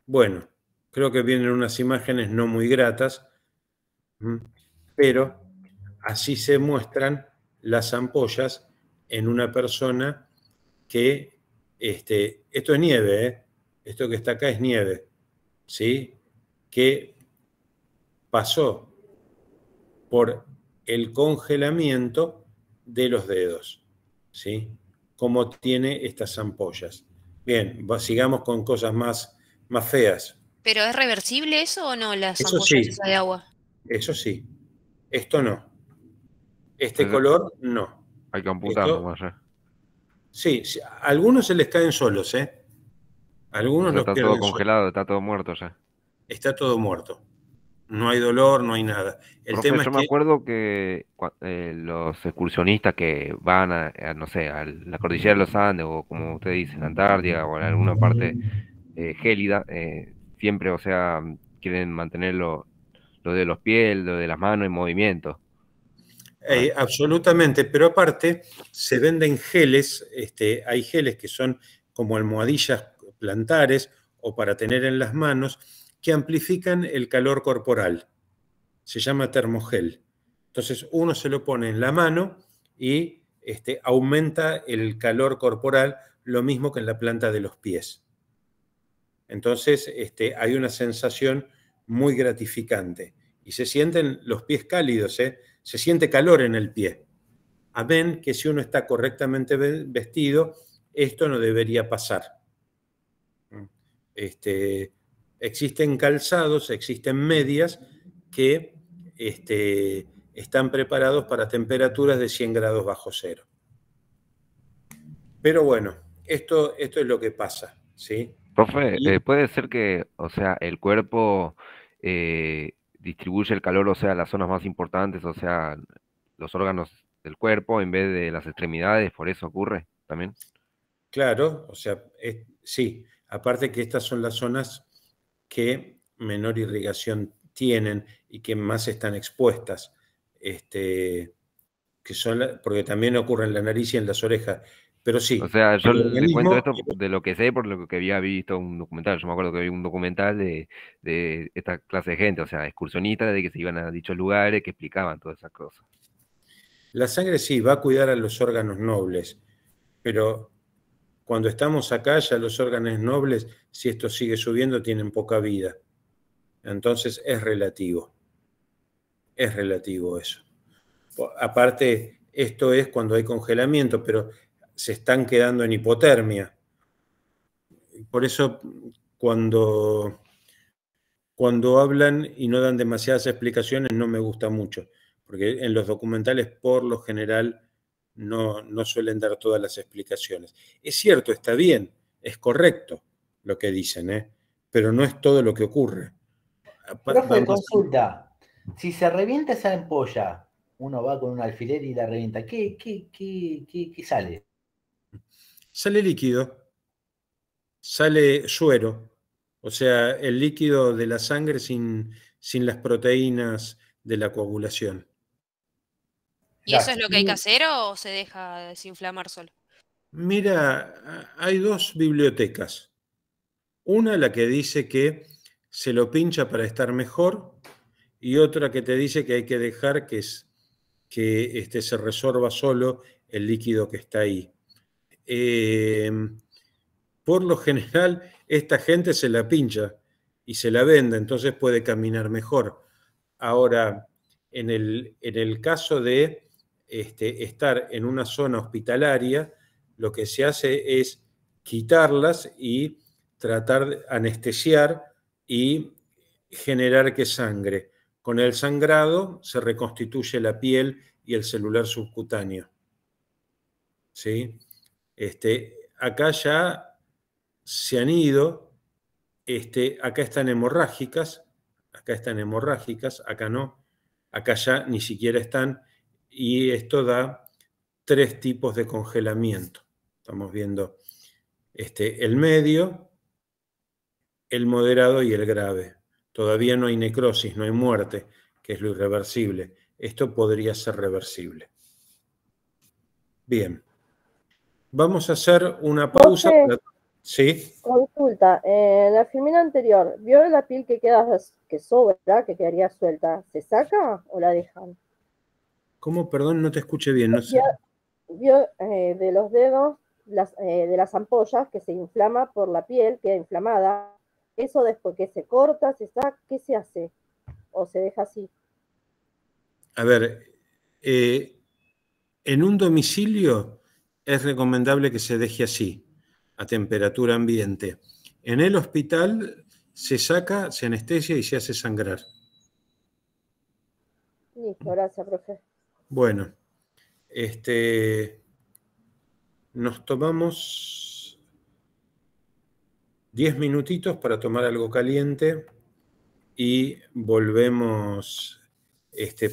Bueno, creo que vienen unas imágenes no muy gratas, pero así se muestran las ampollas en una persona que, esto es nieve, esto que está acá es nieve, ¿sí? Que pasó por el congelamiento de los dedos, ¿sí? Como tiene estas ampollas. Bien, sigamos con cosas más feas. ¿Pero es reversible eso o no, las Eso ampollas sí, esas de agua? eso sí. Esto no. Este Entonces, color no. hay que amputarlo más allá. Sí, a algunos se les caen solos, ¿eh? Algunos los Está todo pierden solos. congelado, está todo muerto ya. Está todo muerto. No hay dolor, no hay nada. El Profe, tema es yo me que acuerdo que los excursionistas que van no sé, a la cordillera de los Andes, o como usted dice, la Antártida, o en alguna parte gélida, siempre, o sea, quieren mantener lo de los pies, lo de las manos en movimiento. absolutamente, pero aparte se venden geles, hay geles que son como almohadillas plantares o para tener en las manos, que amplifican el calor corporal. Se llama termogel. Entonces uno se lo pone en la mano y aumenta el calor corporal, lo mismo que en la planta de los pies. Entonces hay una sensación muy gratificante y se sienten los pies cálidos, ¿eh? Se siente calor en el pie. Amén que si uno está correctamente vestido, esto no debería pasar. Existen calzados, existen medias que están preparados para temperaturas de 100 grados bajo cero. Pero bueno, esto es lo que pasa, ¿sí? Profe, Y puede ser que, o sea, el cuerpo distribuye el calor, o sea, a las zonas más importantes, o sea, los órganos del cuerpo en vez de las extremidades, por eso ocurre también. claro, o sea, sí, aparte que estas son las zonas que menor irrigación tienen y que más están expuestas, que son porque también ocurre en la nariz y en las orejas, pero O sí, sea, yo el le cuento organismo, esto de lo que sé, por lo que había visto un documental. Yo me acuerdo que vi un documental de esta clase de gente, o sea, excursionistas, de que se iban a dichos lugares, que explicaban todas esas cosas. la sangre sí va a cuidar a los órganos nobles, pero cuando estamos acá ya los órganos nobles, si esto sigue subiendo, tienen poca vida. Entonces es relativo eso. Aparte, esto es cuando hay congelamiento, pero se están quedando en hipotermia. Por eso, cuando hablan y no dan demasiadas explicaciones, no me gusta mucho, porque en los documentales, por lo general, no suelen dar todas las explicaciones. Es cierto, está bien, es correcto lo que dicen, pero no es todo lo que ocurre. Profe, Vamos, consulta. Si se revienta esa ampolla, uno va con un alfiler y la revienta. ¿Qué sale? sale líquido, sale suero, o sea, el líquido de la sangre sin las proteínas de la coagulación. ¿Y eso es Ya. lo que hay que hacer o se deja desinflamar solo? Mira, hay dos bibliotecas. Una, la que dice que se lo pincha para estar mejor, y otra que te dice que hay que dejar que se resorba solo el líquido que está ahí. Eh, por lo general, esta gente se la pincha y se la vende, entonces puede caminar mejor. Ahora, en el caso de estar en una zona hospitalaria, lo que se hace es quitarlas y tratar de anestesiar y generar que sangre. Con el sangrado se reconstituye la piel y el celular subcutáneo. ¿Sí? Acá ya se han ido, acá están hemorrágicas, acá no, acá ya ni siquiera están, y esto da 3 tipos de congelamiento. Estamos viendo el medio, el moderado y el grave. Todavía no hay necrosis, no hay muerte, que es lo irreversible. Esto podría ser reversible. Bien, vamos a hacer una pausa. Profe, Sí, consulta, en la filmina anterior, ¿vio la piel que queda, que sobra, que quedaría suelta? ¿Se saca o la dejan? ¿cómo? Perdón, no te escuché bien. No sé. ¿Vio de los dedos, de las ampollas, que se inflama por la piel, queda inflamada? ¿Eso después que se corta, se saca, qué se hace? ¿O se deja así? A ver, en un domicilio es recomendable que se deje así, a temperatura ambiente. En el hospital se saca, se anestesia y se hace sangrar. Listo, gracias, profe. Bueno, nos tomamos 10 minutitos para tomar algo caliente y volvemos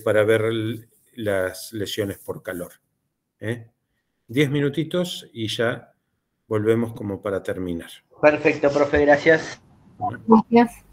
para ver las lesiones por calor. 10 minutitos y ya volvemos como para terminar. Perfecto, profe, gracias. Gracias.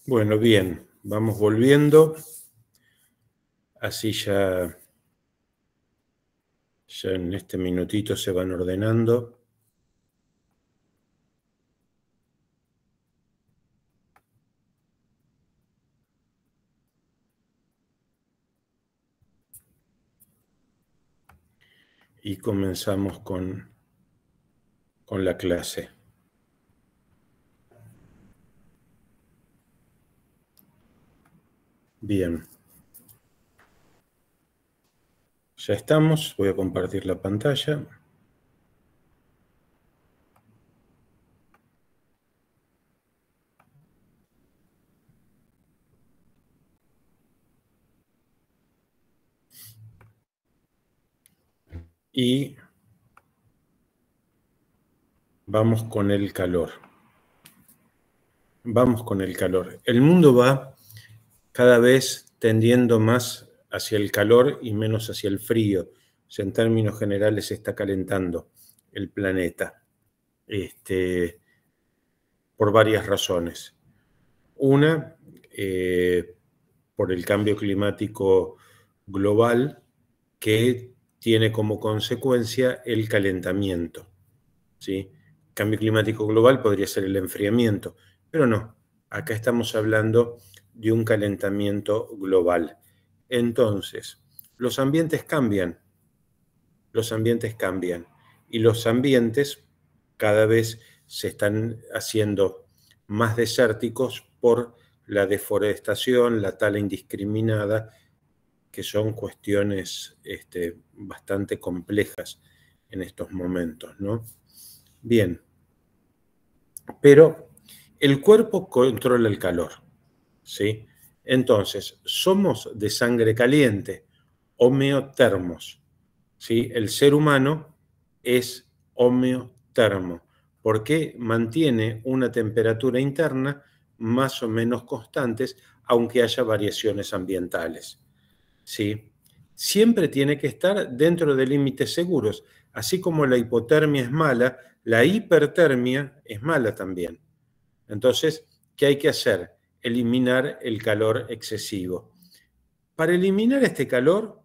Bueno, bien, vamos volviendo. Así ya en este minutito se van ordenando. Y comenzamos con la clase. Bien. Ya estamos. Voy a compartir la pantalla. Y vamos con el calor. Vamos con el calor. El mundo va cada vez tendiendo más hacia el calor y menos hacia el frío. O sea, en términos generales se está calentando el planeta. Por varias razones. Una, por el cambio climático global que tiene como consecuencia el calentamiento. ¿Sí? Cambio climático global podría ser el enfriamiento, pero no. Acá estamos hablando de un calentamiento global. Entonces, los ambientes cambian. Los ambientes cambian. Y los ambientes cada vez se están haciendo más desérticos por la deforestación, la tala indiscriminada, que son cuestiones bastante complejas en estos momentos, ¿no? Bien, pero el cuerpo controla el calor, ¿sí? Entonces, somos de sangre caliente, homeotermos, ¿sí? El ser humano es homeotermo, porque mantiene una temperatura interna más o menos constantes, aunque haya variaciones ambientales, ¿sí? Siempre tiene que estar dentro de límites seguros. Así como la hipotermia es mala, la hipertermia es mala también. Entonces, ¿qué hay que hacer? Eliminar el calor excesivo. Para eliminar este calor,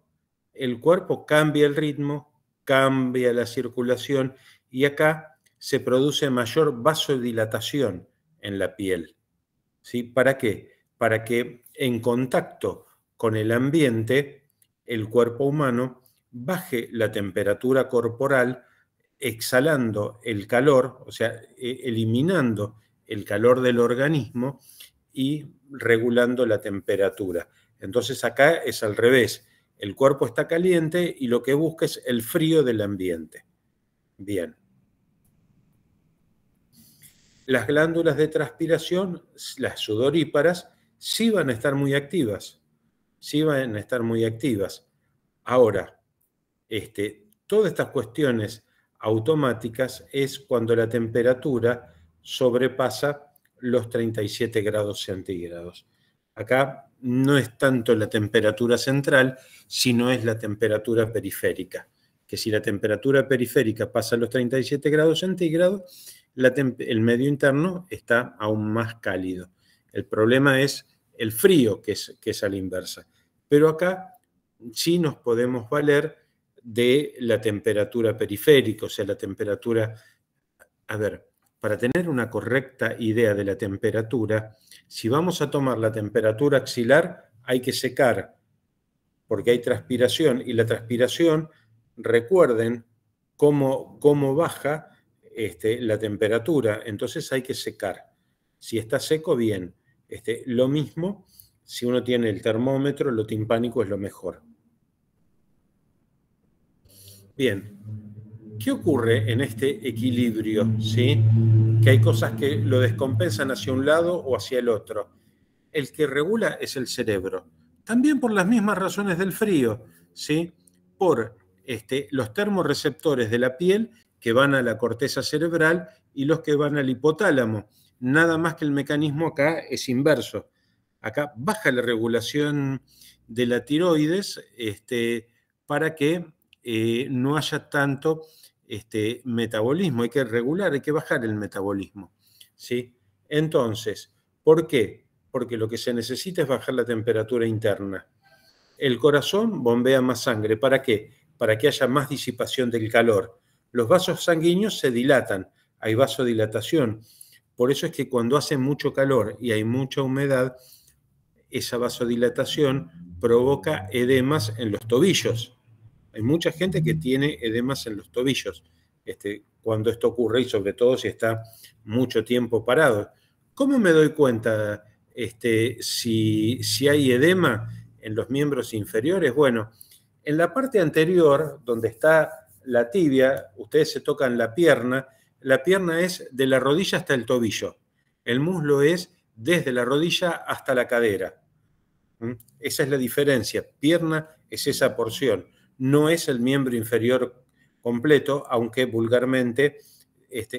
el cuerpo cambia el ritmo, cambia la circulación y acá se produce mayor vasodilatación en la piel. ¿Sí? ¿Para qué? Para que en contacto con el ambiente, el cuerpo humano baje la temperatura corporal, exhalando el calor, o sea, eliminando el calor del organismo y regulando la temperatura. Entonces acá es al revés. El cuerpo está caliente y lo que busca es el frío del ambiente. Bien. Las glándulas de transpiración, las sudoríparas, sí van a estar muy activas. Sí van a estar muy activas. Ahora, todas estas cuestiones automáticas es cuando la temperatura sobrepasa los 37 grados centígrados. Acá no es tanto la temperatura central, sino es la temperatura periférica. Que si la temperatura periférica pasa los 37 grados centígrados, el medio interno está aún más cálido. El problema es el frío, que es a la inversa. Pero acá sí nos podemos valer de la temperatura periférica, o sea, la temperatura... A ver, para tener una correcta idea de la temperatura, si vamos a tomar la temperatura axilar, hay que secar, porque hay transpiración, y la transpiración, recuerden cómo baja la temperatura, entonces hay que secar. Si está seco, bien. Lo mismo, si uno tiene el termómetro, lo timpánico es lo mejor. Bien, ¿qué ocurre en este equilibrio? ¿Sí? Que hay cosas que lo descompensan hacia un lado o hacia el otro. El que regula es el cerebro. También por las mismas razones del frío, ¿sí? Por los termorreceptores de la piel que van a la corteza cerebral y los que van al hipotálamo. Nada más que el mecanismo acá es inverso. Acá baja la regulación de la tiroides para que no haya tanto metabolismo. Hay que regular, hay que bajar el metabolismo, ¿sí? Entonces, ¿por qué? porque lo que se necesita es bajar la temperatura interna. El corazón bombea más sangre. ¿Para qué? Para que haya más disipación del calor. Los vasos sanguíneos se dilatan, hay vasodilatación. Por eso es que cuando hace mucho calor y hay mucha humedad, esa vasodilatación provoca edemas en los tobillos. Hay mucha gente que tiene edemas en los tobillos cuando esto ocurre, y sobre todo si está mucho tiempo parado. ¿Cómo me doy cuenta si hay edema en los miembros inferiores? Bueno, en la parte anterior, donde está la tibia, ustedes se tocan la pierna es de la rodilla hasta el tobillo. El muslo es desde la rodilla hasta la cadera. Esa es la diferencia. Pierna es esa porción, no es el miembro inferior completo, aunque vulgarmente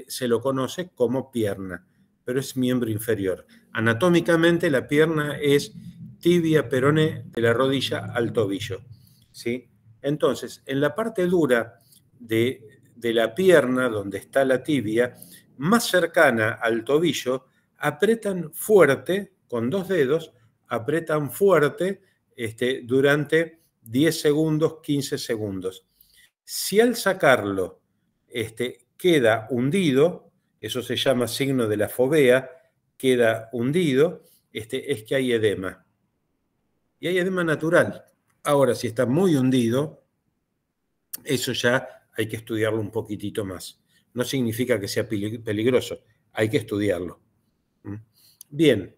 se lo conoce como pierna, pero es miembro inferior. Anatómicamente la pierna es tibia, peroné, de la rodilla al tobillo, ¿sí? Entonces, en la parte dura de la pierna, donde está la tibia, más cercana al tobillo, apretan fuerte, con 2 dedos, apretan fuerte durante 10 segundos, 15 segundos. Si al sacarlo queda hundido, eso se llama signo de la fovea, queda hundido, es que hay edema. Y hay edema natural. Ahora, si está muy hundido, eso ya hay que estudiarlo un poquitito más. No significa que sea peligroso, hay que estudiarlo. Bien.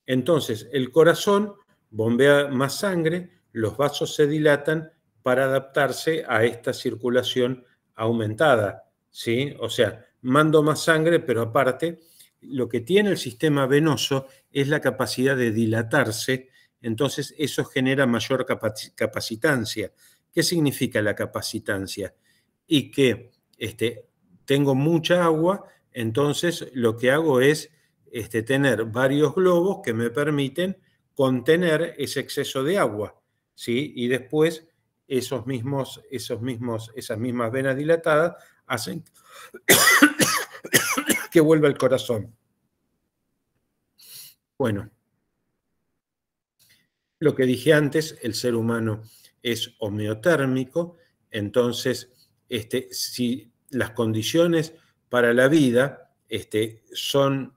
Entonces, el corazón bombea más sangre, los vasos se dilatan para adaptarse a esta circulación aumentada, ¿sí? O sea, mando más sangre, pero aparte, lo que tiene el sistema venoso es la capacidad de dilatarse, entonces eso genera mayor capacitancia. ¿Qué significa la capacitancia? Y que tengo mucha agua, entonces lo que hago es tener varios globos que me permiten contener ese exceso de agua, ¿sí? Y después esas mismas venas dilatadas hacen que vuelva el corazón. Bueno, lo que dije antes, el ser humano es homeotérmico, entonces si las condiciones para la vida son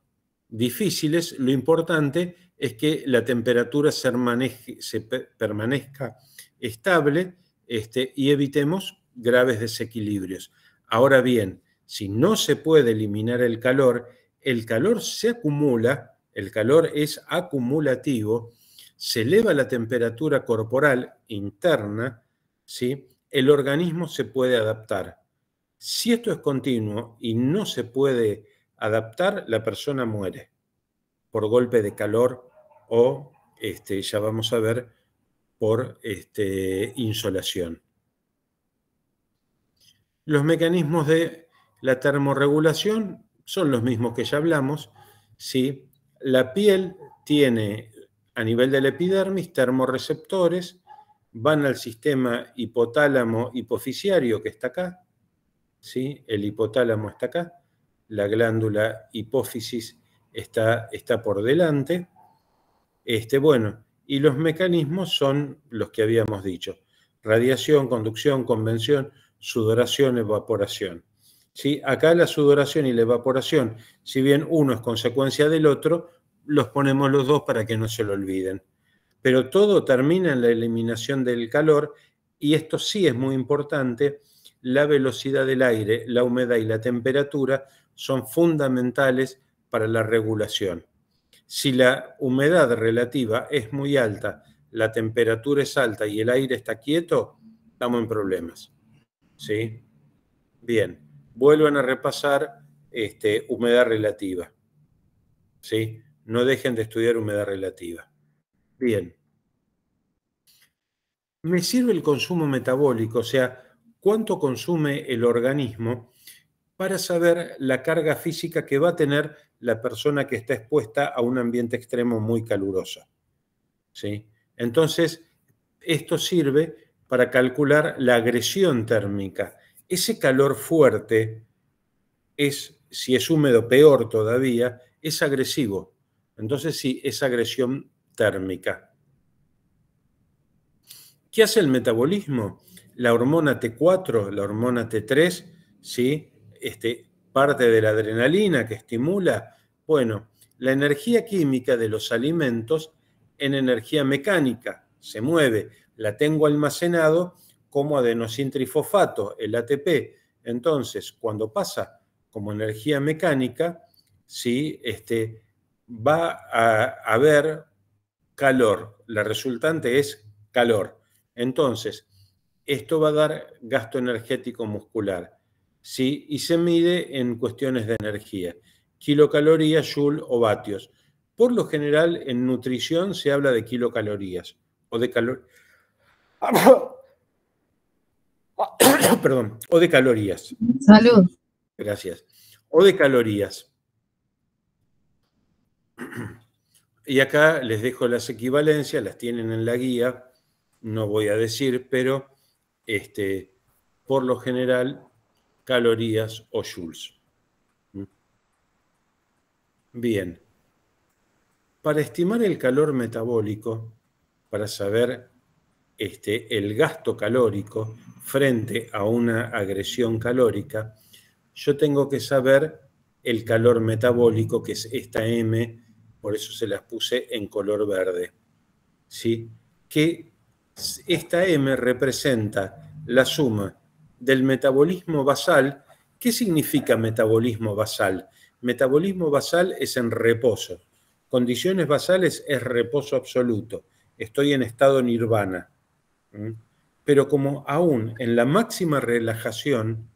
difíciles, lo importante es que la temperatura permanezca estable y evitemos graves desequilibrios. Ahora bien, si no se puede eliminar el calor se acumula, el calor es acumulativo, se eleva la temperatura corporal interna, ¿sí? El organismo se puede adaptar. Si esto es continuo y no se puede adaptar, la persona muere por golpe de calor o, ya vamos a ver, por insolación. Los mecanismos de la termorregulación son los mismos que ya hablamos, ¿sí? La piel tiene, a nivel de la epidermis, termorreceptores, van al sistema hipotálamo-hipofisiario que está acá, ¿sí? El hipotálamo está acá, la glándula hipófisis está por delante. Bueno, y los mecanismos son los que habíamos dicho: radiación, conducción, convención, sudoración, evaporación. ¿Sí? Acá la sudoración y la evaporación, si bien uno es consecuencia del otro, los ponemos los dos para que no se lo olviden. Pero todo termina en la eliminación del calor, y esto sí es muy importante. La velocidad del aire, la humedad y la temperatura son fundamentales para la regulación. Si la humedad relativa es muy alta, la temperatura es alta y el aire está quieto, estamos en problemas. ¿Sí? Bien, vuelvan a repasar humedad relativa. ¿Sí? No dejen de estudiar humedad relativa. Bien. Me sirve el consumo metabólico, o sea, cuánto consume el organismo, para saber la carga física que va a tener la persona que está expuesta a un ambiente extremo muy caluroso. ¿Sí? Entonces, esto sirve para calcular la agresión térmica. Ese calor fuerte si es húmedo, peor todavía, es agresivo. Entonces sí, es agresión térmica. ¿Qué hace el metabolismo? La hormona T4, la hormona T3, ¿sí? Parte de la adrenalina que estimula. Bueno, la energía química de los alimentos en energía mecánica se mueve. La tengo almacenado como adenosintrifosfato, el ATP. Entonces, cuando pasa como energía mecánica, ¿sí? Va a haber calor. La resultante es calor. Entonces, esto va a dar gasto energético muscular, ¿sí? Y se mide en cuestiones de energía, kilocalorías, joule o vatios. Por lo general, en nutrición se habla de kilocalorías o de perdón, o de calorías. Salud. Gracias. O de calorías. Y acá les dejo las equivalencias, las tienen en la guía, no voy a decir, pero por lo general, calorías o joules. Bien. Para estimar el calor metabólico, para saber el gasto calórico frente a una agresión calórica, yo tengo que saber el calor metabólico, que es esta M, por eso se las puse en color verde, ¿sí? Que esta M representa la suma del metabolismo basal. ¿Qué significa metabolismo basal? Metabolismo basal es en reposo. Condiciones basales es reposo absoluto. Estoy en estado nirvana. Pero como aún en la máxima relajación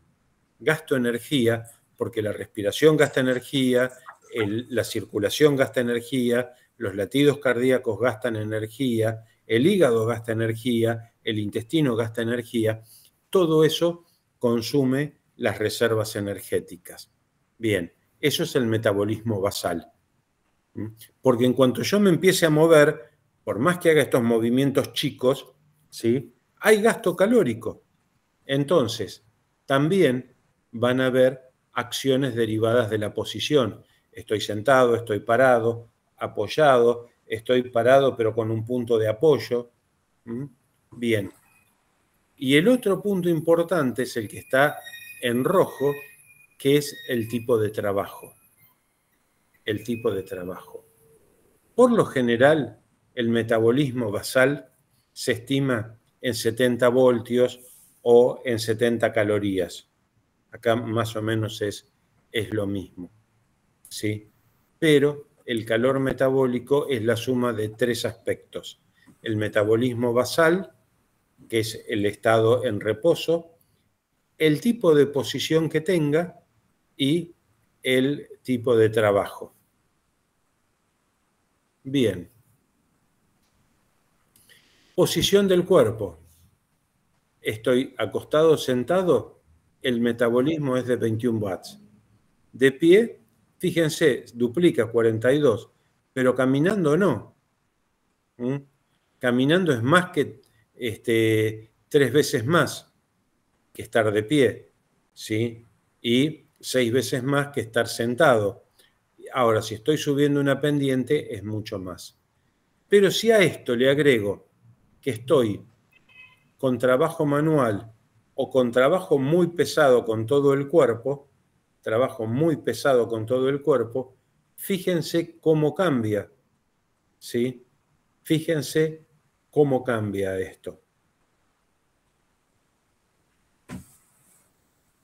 gasto energía, porque la respiración gasta energía, la circulación gasta energía, los latidos cardíacos gastan energía, el hígado gasta energía, el intestino gasta energía, todo eso consume las reservas energéticas. Bien, eso es el metabolismo basal. Porque en cuanto yo me empiece a mover, por más que haga estos movimientos chicos, ¿sí? Hay gasto calórico. Entonces, también van a haber acciones derivadas de la posición. Estoy sentado, estoy parado, apoyado, estoy parado pero con un punto de apoyo. Bien. Y el otro punto importante es el que está en rojo, que es el tipo de trabajo. El tipo de trabajo. Por lo general, el metabolismo basal se estima en 70 voltios o en 70 calorías. Acá más o menos es lo mismo, ¿sí? Pero el calor metabólico es la suma de tres aspectos. El metabolismo basal, que es el estado en reposo, el tipo de posición que tenga y el tipo de trabajo. Bien. Posición del cuerpo. Estoy acostado o sentado, el metabolismo es de 21 watts. De pie, fíjense, duplica 42, pero caminando no. Caminando es más que 3 veces más que estar de pie, ¿sí? Y 6 veces más que estar sentado. Ahora, si estoy subiendo una pendiente, es mucho más. Pero si a esto le agrego que estoy con trabajo manual o con trabajo muy pesado con todo el cuerpo, fíjense cómo cambia, ¿sí? Fíjense cómo cambia esto.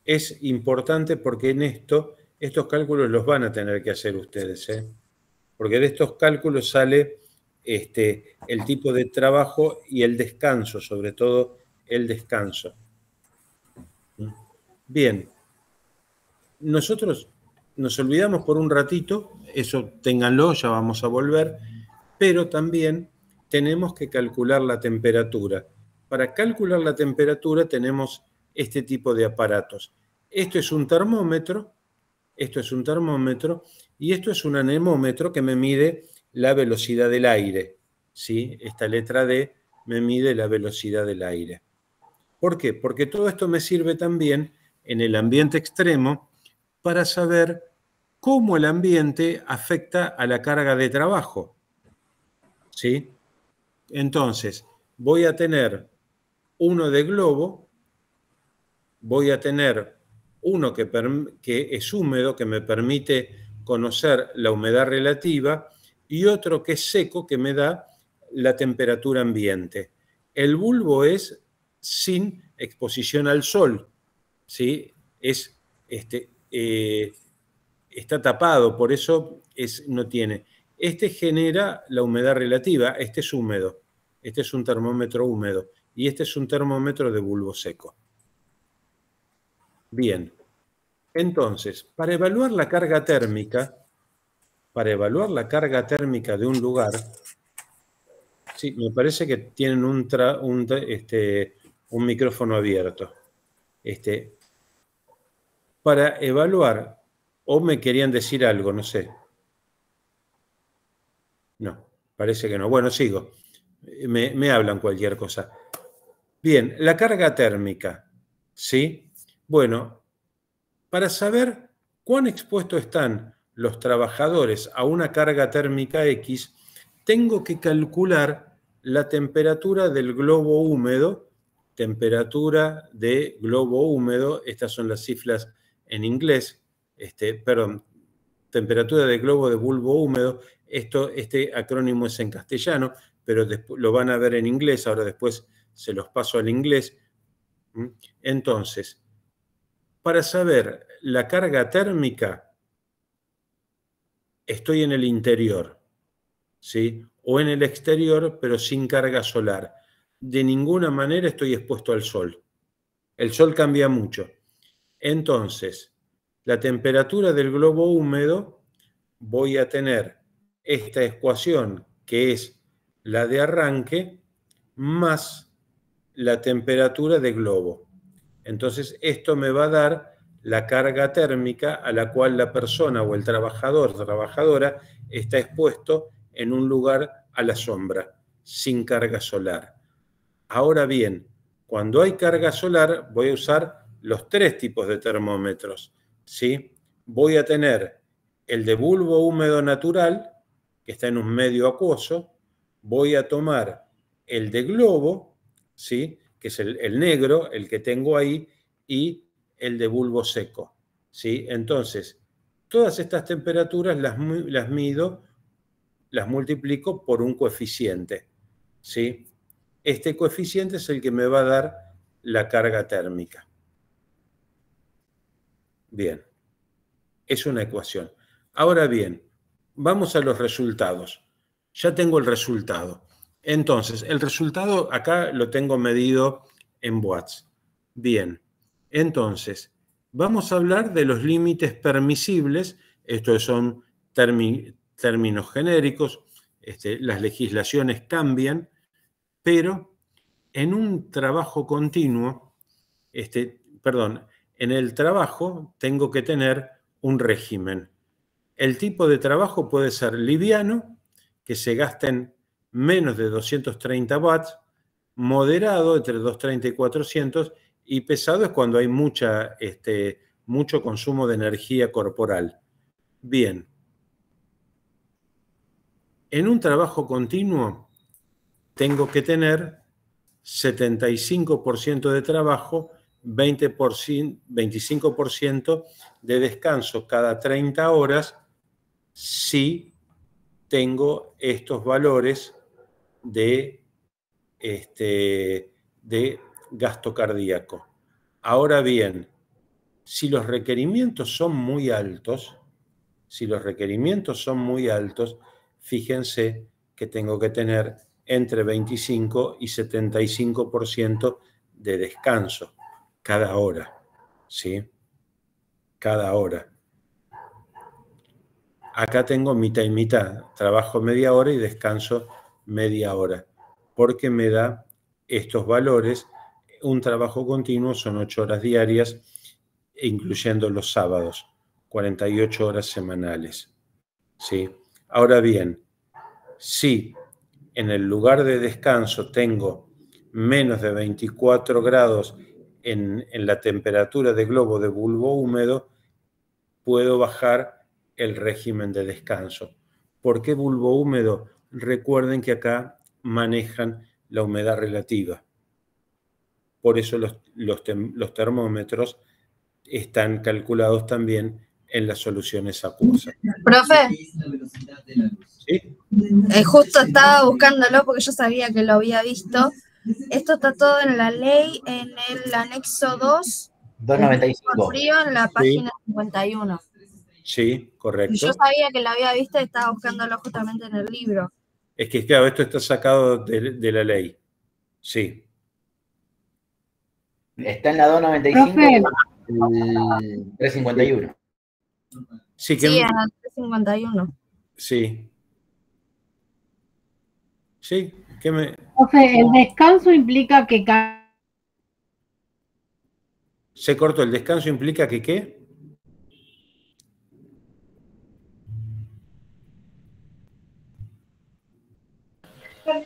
Es importante porque en estos cálculos los van a tener que hacer ustedes, ¿eh? Porque de estos cálculos sale el tipo de trabajo y el descanso, sobre todo el descanso. Bien, nosotros nos olvidamos por un ratito, eso ténganlo, ya vamos a volver, pero también tenemos que calcular la temperatura. Para calcular la temperatura tenemos este tipo de aparatos. Esto es un termómetro, y esto es un anemómetro que me mide la velocidad del aire, ¿sí? Esta letra D me mide la velocidad del aire. ¿Por qué? Porque todo esto me sirve también en el ambiente extremo para saber cómo el ambiente afecta a la carga de trabajo. ¿Sí? Entonces, voy a tener uno de globo, voy a tener uno que es húmedo, que me permite conocer la humedad relativa, y otro que es seco, que me da la temperatura ambiente. El bulbo es sin exposición al sol, ¿sí? Está tapado, por eso no tiene. Este genera la humedad relativa, este es húmedo, este es un termómetro húmedo, y este es un termómetro de bulbo seco. Bien, entonces, para evaluar la carga térmica de un lugar, sí, me parece que tienen un micrófono abierto. Para evaluar, o me querían decir algo, no sé. No, parece que no. Bueno, sigo. Me hablan cualquier cosa. Bien, la carga térmica, ¿sí? Bueno, para saber cuán expuestos están los trabajadores a una carga térmica X, tengo que calcular la temperatura del globo húmedo, temperatura de globo húmedo, estas son las cifras en inglés, perdón, temperatura de globo de bulbo húmedo, este acrónimo es en castellano, pero después lo van a ver en inglés, ahora después se los paso al inglés. Entonces, para saber la carga térmica, estoy en el interior, ¿sí? O en el exterior, pero sin carga solar. De ninguna manera estoy expuesto al sol. El sol cambia mucho. Entonces, la temperatura del globo húmedo, voy a tener esta ecuación, que es la de arranque, más la temperatura de globo. Entonces, esto me va a dar la carga térmica a la cual la persona o el trabajador o trabajadora está expuesto en un lugar a la sombra, sin carga solar. Ahora bien, cuando hay carga solar, voy a usar los tres tipos de termómetros, ¿sí? Voy a tener el de bulbo húmedo natural, que está en un medio acuoso, voy a tomar el de globo, ¿sí? Que es el negro, el que tengo ahí, y el de bulbo seco, ¿sí? Entonces, todas estas temperaturas las mido, las multiplico por un coeficiente, ¿sí? Este coeficiente es el que me va a dar la carga térmica. Bien, es una ecuación. Ahora bien, vamos a los resultados. Ya tengo el resultado. Entonces, el resultado acá lo tengo medido en watts. Bien, entonces, vamos a hablar de los límites permisibles. Estos son términos genéricos. Las legislaciones cambian, pero en un trabajo continuo, en el trabajo tengo que tener un régimen. El tipo de trabajo puede ser liviano, que se gasten menos de 230 watts, moderado entre 230 y 400, y pesado es cuando hay mucho consumo de energía corporal. Bien. En un trabajo continuo tengo que tener 75% de trabajo, 25% de descanso cada 30 horas, si tengo estos valores de gasto cardíaco. Ahora bien, si los requerimientos son muy altos, fíjense que tengo que tener entre 25 y 75% de descanso cada hora, ¿sí? Cada hora. Acá tengo mitad y mitad, trabajo media hora y descanso media hora, porque me da estos valores. Un trabajo continuo son 8 horas diarias, incluyendo los sábados, 48 horas semanales, ¿sí? Ahora bien, si en el lugar de descanso tengo menos de 24 grados en la temperatura de globo de bulbo húmedo, puedo bajar el régimen de descanso. ¿Por qué bulbo húmedo? Recuerden que acá manejan la humedad relativa. Por eso los termómetros están calculados también en las soluciones acuosas. Profe, ¿Sí? justo estaba buscándolo porque yo sabía que lo había visto. Esto está todo en la ley, en el anexo 2, 295. frío, en la página 51. Sí, correcto. Y yo sabía que lo había visto y estaba buscándolo justamente en el libro. Es que, claro, esto está sacado de la ley. Sí. Está en la 295, el 351. Sí, Sí, en el 351. Sí. Sí, ¿qué me...? Profe, el descanso implica que Se cortó. ¿El descanso implica que qué?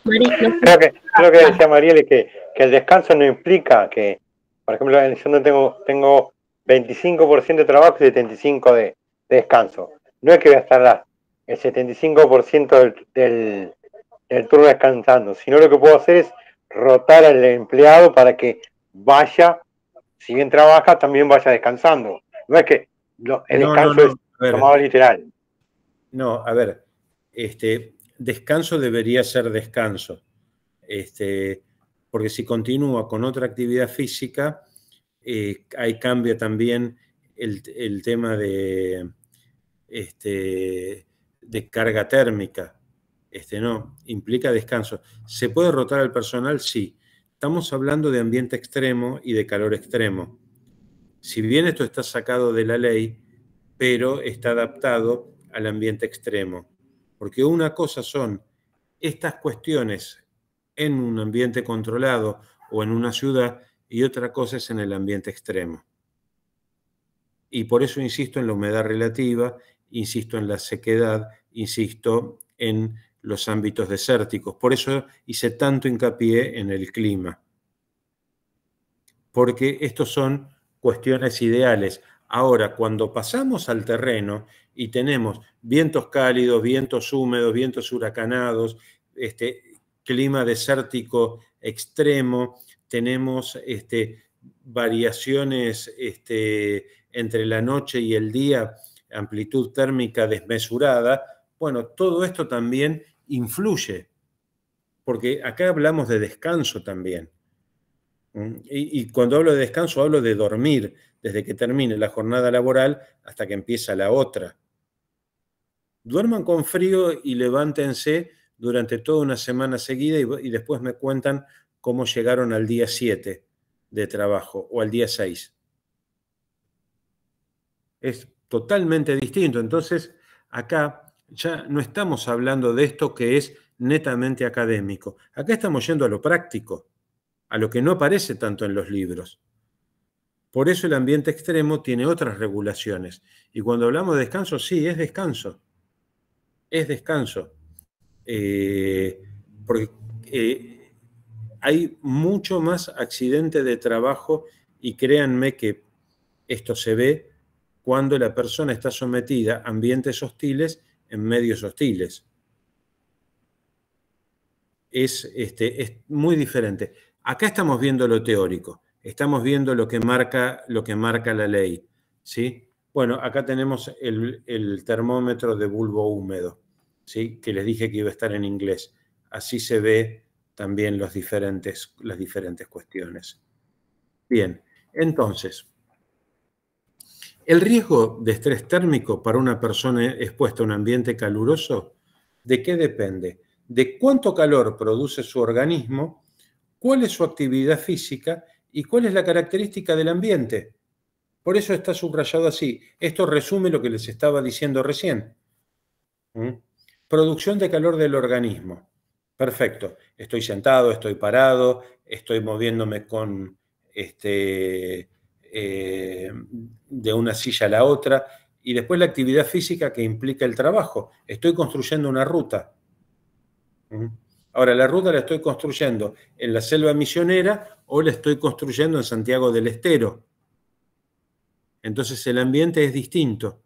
Creo que decía Mariel que el descanso no implica que, por ejemplo, yo no tengo 25% de trabajo y 75% de descanso. No es que voy a estar el 75% del turno descansando, sino lo que puedo hacer es rotar al empleado para que vaya, si bien trabaja, también vaya descansando. No es que el descanso es tomado literal. No, a ver, descanso debería ser descanso, porque si continúa con otra actividad física, ahí cambia también el tema de carga térmica. No, implica descanso. ¿Se puede rotar al personal? Sí. Estamos hablando de ambiente extremo y de calor extremo. Si bien esto está sacado de la ley, pero está adaptado al ambiente extremo. Porque una cosa son estas cuestiones en un ambiente controlado o en una ciudad y otra cosa es en el ambiente extremo. Y por eso insisto en la humedad relativa, insisto en la sequedad, insisto en los ámbitos desérticos. Por eso hice tanto hincapié en el clima. Porque estos son cuestiones ideales. Ahora, cuando pasamos al terreno y tenemos vientos cálidos, vientos húmedos, vientos huracanados, clima desértico extremo, tenemos variaciones entre la noche y el día, amplitud térmica desmesurada, bueno, todo esto también influye, porque acá hablamos de descanso también. Y cuando hablo de descanso, hablo de dormir, desde que termine la jornada laboral hasta que empieza la otra. Duerman con frío y levántense durante toda una semana seguida y después me cuentan cómo llegaron al día 7 de trabajo o al día 6. Es totalmente distinto. Entonces, acá ya no estamos hablando de esto que es netamente académico. Acá estamos yendo a lo práctico, a lo que no aparece tanto en los libros. Por eso el ambiente extremo tiene otras regulaciones. Y cuando hablamos de descanso, sí, es descanso. Es descanso. Porque hay mucho más accidente de trabajo y créanme que esto se ve cuando la persona está sometida a ambientes hostiles en medios hostiles. Es muy diferente. Acá estamos viendo lo teórico, estamos viendo lo que marca la ley, ¿sí? Bueno, acá tenemos el termómetro de bulbo húmedo, ¿sí? Que les dije que iba a estar en inglés. Así se ve también las diferentes cuestiones. Bien, entonces, el riesgo de estrés térmico para una persona expuesta a un ambiente caluroso, ¿de qué depende? De cuánto calor produce su organismo, cuál es su actividad física y cuál es la característica del ambiente. Por eso está subrayado así. Esto resume lo que les estaba diciendo recién. Producción de calor del organismo. Perfecto. Estoy sentado, estoy parado, estoy moviéndome con de una silla a la otra. Y después la actividad física que implica el trabajo. Estoy construyendo una ruta. Ahora, la ruta la estoy construyendo en la selva misionera o la estoy construyendo en Santiago del Estero. Entonces el ambiente es distinto.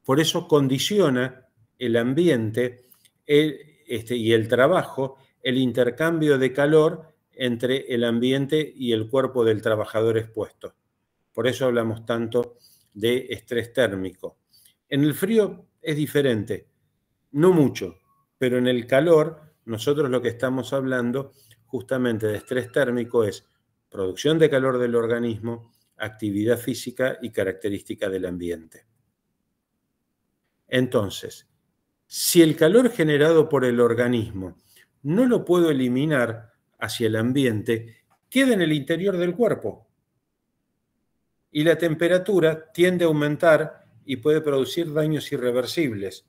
Por eso condiciona el ambiente y el trabajo, el intercambio de calor entre el ambiente y el cuerpo del trabajador expuesto. Por eso hablamos tanto de estrés térmico. En el frío es diferente, no mucho, pero en el calor nosotros lo que estamos hablando justamente de estrés térmico es producción de calor del organismo, actividad física y característica del ambiente. Entonces, si el calor generado por el organismo no lo puedo eliminar hacia el ambiente, queda en el interior del cuerpo. Y la temperatura tiende a aumentar y puede producir daños irreversibles.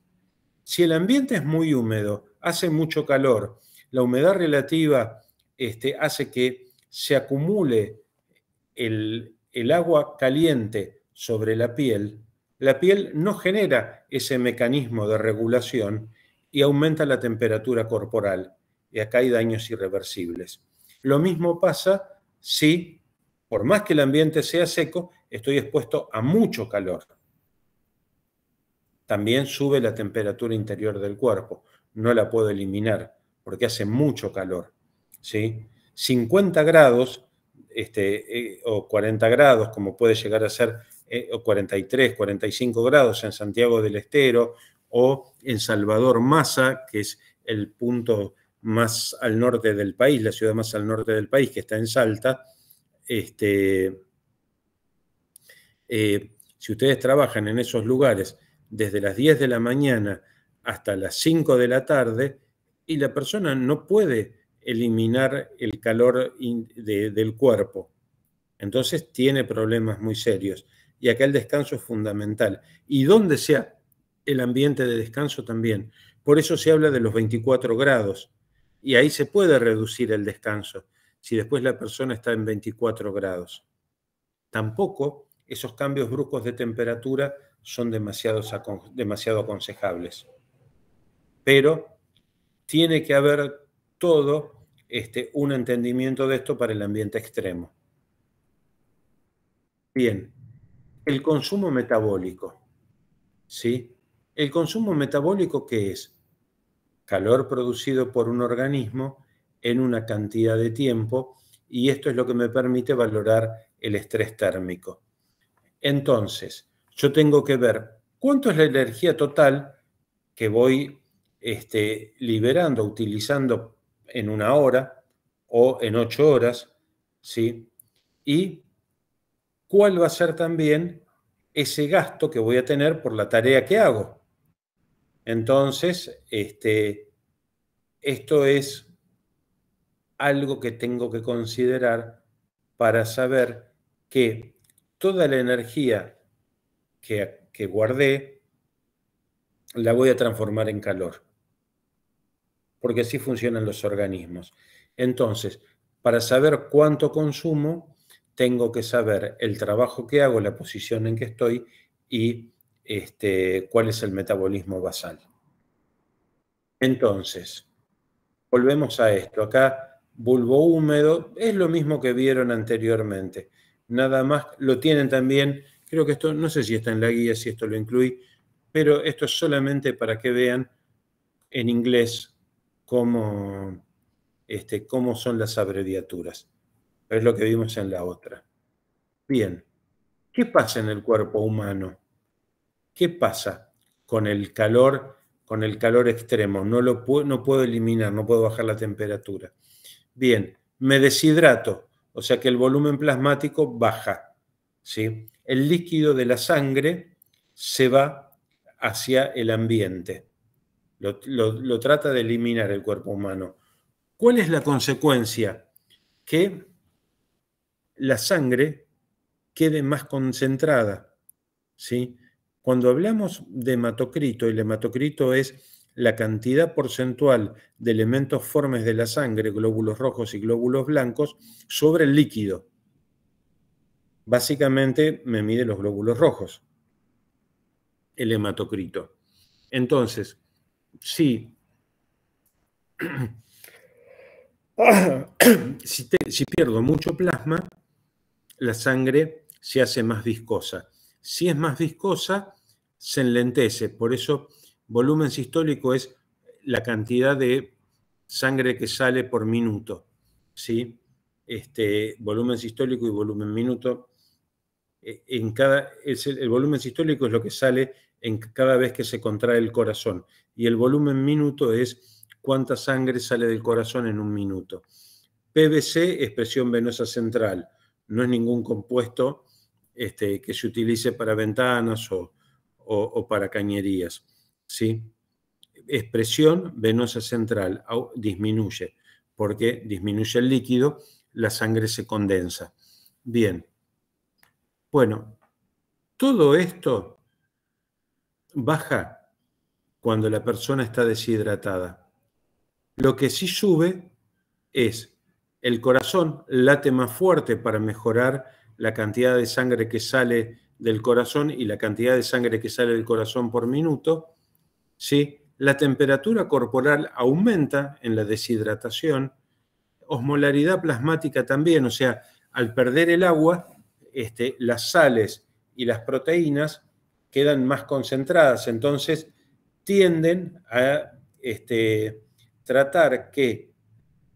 Si el ambiente es muy húmedo, hace mucho calor, la humedad relativa hace que se acumule el agua caliente sobre la piel no genera ese mecanismo de regulación y aumenta la temperatura corporal. Y acá hay daños irreversibles. Lo mismo pasa si, por más que el ambiente sea seco, estoy expuesto a mucho calor. También sube la temperatura interior del cuerpo. No la puedo eliminar porque hace mucho calor, ¿sí? 50 grados o 40 grados, como puede llegar a ser, o 43, 45 grados en Santiago del Estero o en Salvador Massa, que es el punto más al norte del país, la ciudad más al norte del país, que está en Salta. Si ustedes trabajan en esos lugares desde las 10 de la mañana hasta las 5 de la tarde, y la persona no puede eliminar el calor del cuerpo, entonces tiene problemas muy serios. Y acá el descanso es fundamental. Y donde sea el ambiente de descanso también. Por eso se habla de los 24 grados. Y ahí se puede reducir el descanso, si después la persona está en 24 grados. Tampoco esos cambios bruscos de temperatura son demasiado aconsejables. Pero tiene que haber todo un entendimiento de esto para el ambiente extremo. Bien, el consumo metabólico, ¿sí? ¿El consumo metabólico qué es? Calor producido por un organismo en una cantidad de tiempo, y esto es lo que me permite valorar el estrés térmico. Entonces, yo tengo que ver cuánto es la energía total que voy liberando, utilizando en 1 hora o en 8 horas, ¿sí? Y cuál va a ser también ese gasto que voy a tener por la tarea que hago. Entonces, esto es algo que tengo que considerar para saber que toda la energía que guardé la voy a transformar en calor, porque así funcionan los organismos. Entonces, para saber cuánto consumo, tengo que saber el trabajo que hago, la posición en que estoy y cuál es el metabolismo basal. Entonces, volvemos a esto. Acá, bulbo húmedo, es lo mismo que vieron anteriormente. Nada más, lo tienen también, creo que esto, no sé si está en la guía, si esto lo incluí, pero esto es solamente para que vean en inglés cómo son las abreviaturas. Es lo que vimos en la otra. Bien, ¿qué pasa en el cuerpo humano? ¿Qué pasa con el calor extremo? No puedo eliminar, no puedo bajar la temperatura. Bien, me deshidrato, o sea que el volumen plasmático baja, ¿sí? El líquido de la sangre se va hacia el ambiente. Lo trata de eliminar el cuerpo humano. ¿Cuál es la consecuencia? Que la sangre quede más concentrada, ¿sí? Cuando hablamos de hematocrito, el hematocrito es la cantidad porcentual de elementos formes de la sangre, glóbulos rojos y glóbulos blancos, sobre el líquido. Básicamente me mide los glóbulos rojos, el hematocrito. Entonces, si pierdo mucho plasma, la sangre se hace más viscosa. Si es más viscosa, se enlentece. Por eso, volumen sistólico es la cantidad de sangre que sale por minuto, ¿sí? Volumen sistólico y volumen minuto. El volumen sistólico es lo que sale en cada vez que se contrae el corazón. Y el volumen minuto es cuánta sangre sale del corazón en un minuto. PVC es presión venosa central. No es ningún compuesto que se utilice para ventanas o para cañerías, ¿sí? Es presión venosa central, disminuye, porque disminuye el líquido, la sangre se condensa. Bien. Bueno, todo esto baja cuando la persona está deshidratada. Lo que sí sube es el corazón, late más fuerte para mejorar la cantidad de sangre que sale del corazón y la cantidad de sangre que sale del corazón por minuto, ¿sí? La temperatura corporal aumenta en la deshidratación, osmolaridad plasmática también, o sea, al perder el agua, las sales y las proteínas quedan más concentradas, entonces tienden a tratar que